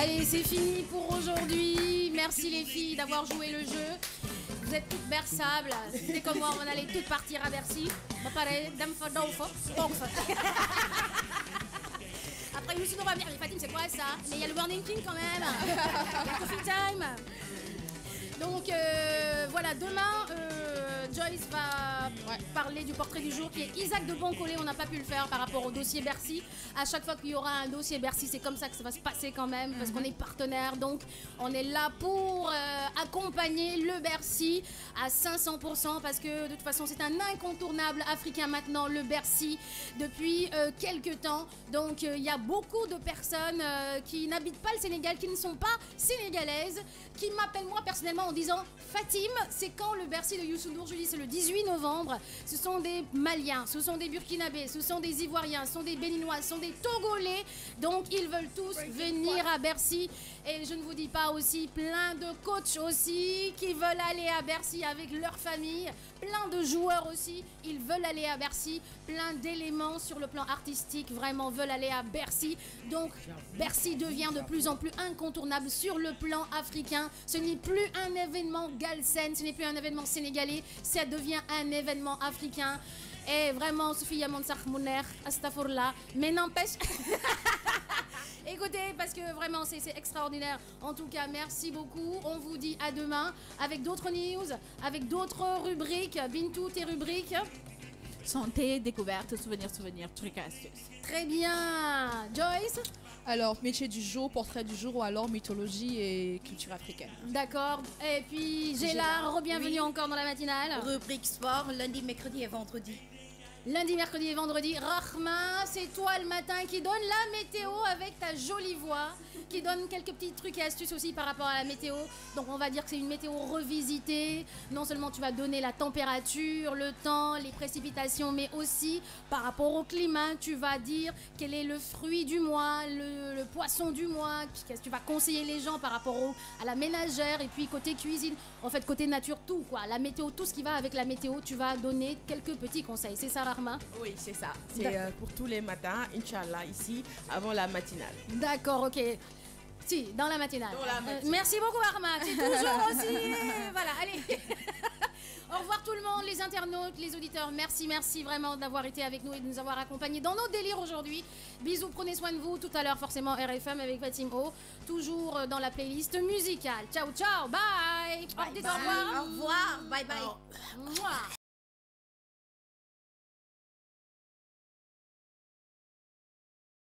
Allez, c'est fini pour aujourd'hui. Merci les filles d'avoir joué le jeu. Vous êtes toutes berçables. C'est comme moi, on allait toutes partir à Bercy. Après, Youssou va venir. Mais Fatim, c'est quoi ça? Mais il y a le Burning King quand même. Il y a Coffee Time. Donc voilà, demain, Joyce va parler du portrait du jour qui est Isaac de Boncolé. On n'a pas pu le faire par rapport au dossier Bercy. À chaque fois qu'il y aura un dossier Bercy, c'est comme ça que ça va se passer quand même, parce qu'on est partenaire. Donc on est là pour accompagner le Bercy à 500%, parce que de toute façon c'est un incontournable africain maintenant, le Bercy, depuis quelques temps. Donc il y a beaucoup de personnes qui n'habitent pas le Sénégal, qui ne sont pas sénégalaises, qui m'appellent moi personnellement en disant Fatim, c'est quand le Bercy de Youssou N'Dour? Je dis c'est le 18 novembre. Ce sont des Maliens, ce sont des Burkinabés, ce sont des Ivoiriens, ce sont des Béninois, ce sont des Togolais. Donc ils veulent tous venir à Bercy. Et je ne vous dis pas aussi plein de coachs aussi qui veulent aller à Bercy avec leur famille. Plein de joueurs aussi, ils veulent aller à Bercy. Plein d'éléments sur le plan artistique vraiment veulent aller à Bercy. Donc Bercy devient de plus en plus incontournable sur le plan africain. Ce n'est plus un événement galsen, ce n'est plus un événement sénégalais, ça devient un événement africain. Et vraiment, Sophie Yamonsak Mouner, Astafourla, mais n'empêche. Écoutez, parce que vraiment, c'est extraordinaire. En tout cas, merci beaucoup. On vous dit à demain avec d'autres news, avec d'autres rubriques. Bintou, tes rubriques? Santé, découverte, souvenirs, trucs et astuces. Très bien. Joyce? Alors, métier du jour, portrait du jour ou alors mythologie et culture africaine. D'accord. Et puis, Gélard, bienvenue encore dans la matinale. Rubrique sport, lundi, mercredi et vendredi. Lundi, mercredi et vendredi. Rahma, c'est toi le matin qui donne la météo avec ta jolie voix, qui donne quelques petits trucs et astuces aussi par rapport à la météo. Donc on va dire que c'est une météo revisitée. Non seulement tu vas donner la température, le temps, les précipitations, mais aussi par rapport au climat, tu vas dire quel est le fruit du mois, le poisson du mois, qu'est-ce que tu vas conseiller les gens par rapport à la ménagère, et puis côté cuisine, en fait côté nature, tout quoi. La météo, tout ce qui va avec la météo, tu vas donner quelques petits conseils. C'est ça, Rahma? Oui, c'est ça. C'est pour tous les matins, Inch'Allah, ici, avant la matinale. D'accord, ok. Si, dans la matinale. Dans la matinale. Merci beaucoup, Arma. C'est toujours aussi. Voilà, allez. Au revoir tout le monde, les internautes, les auditeurs. Merci vraiment d'avoir été avec nous et de nous avoir accompagnés dans nos délires aujourd'hui. Bisous, prenez soin de vous. Tout à l'heure, forcément, RFM avec Fatim O. Toujours dans la playlist musicale. Ciao, ciao, bye. Au revoir, bye bye. Mouah.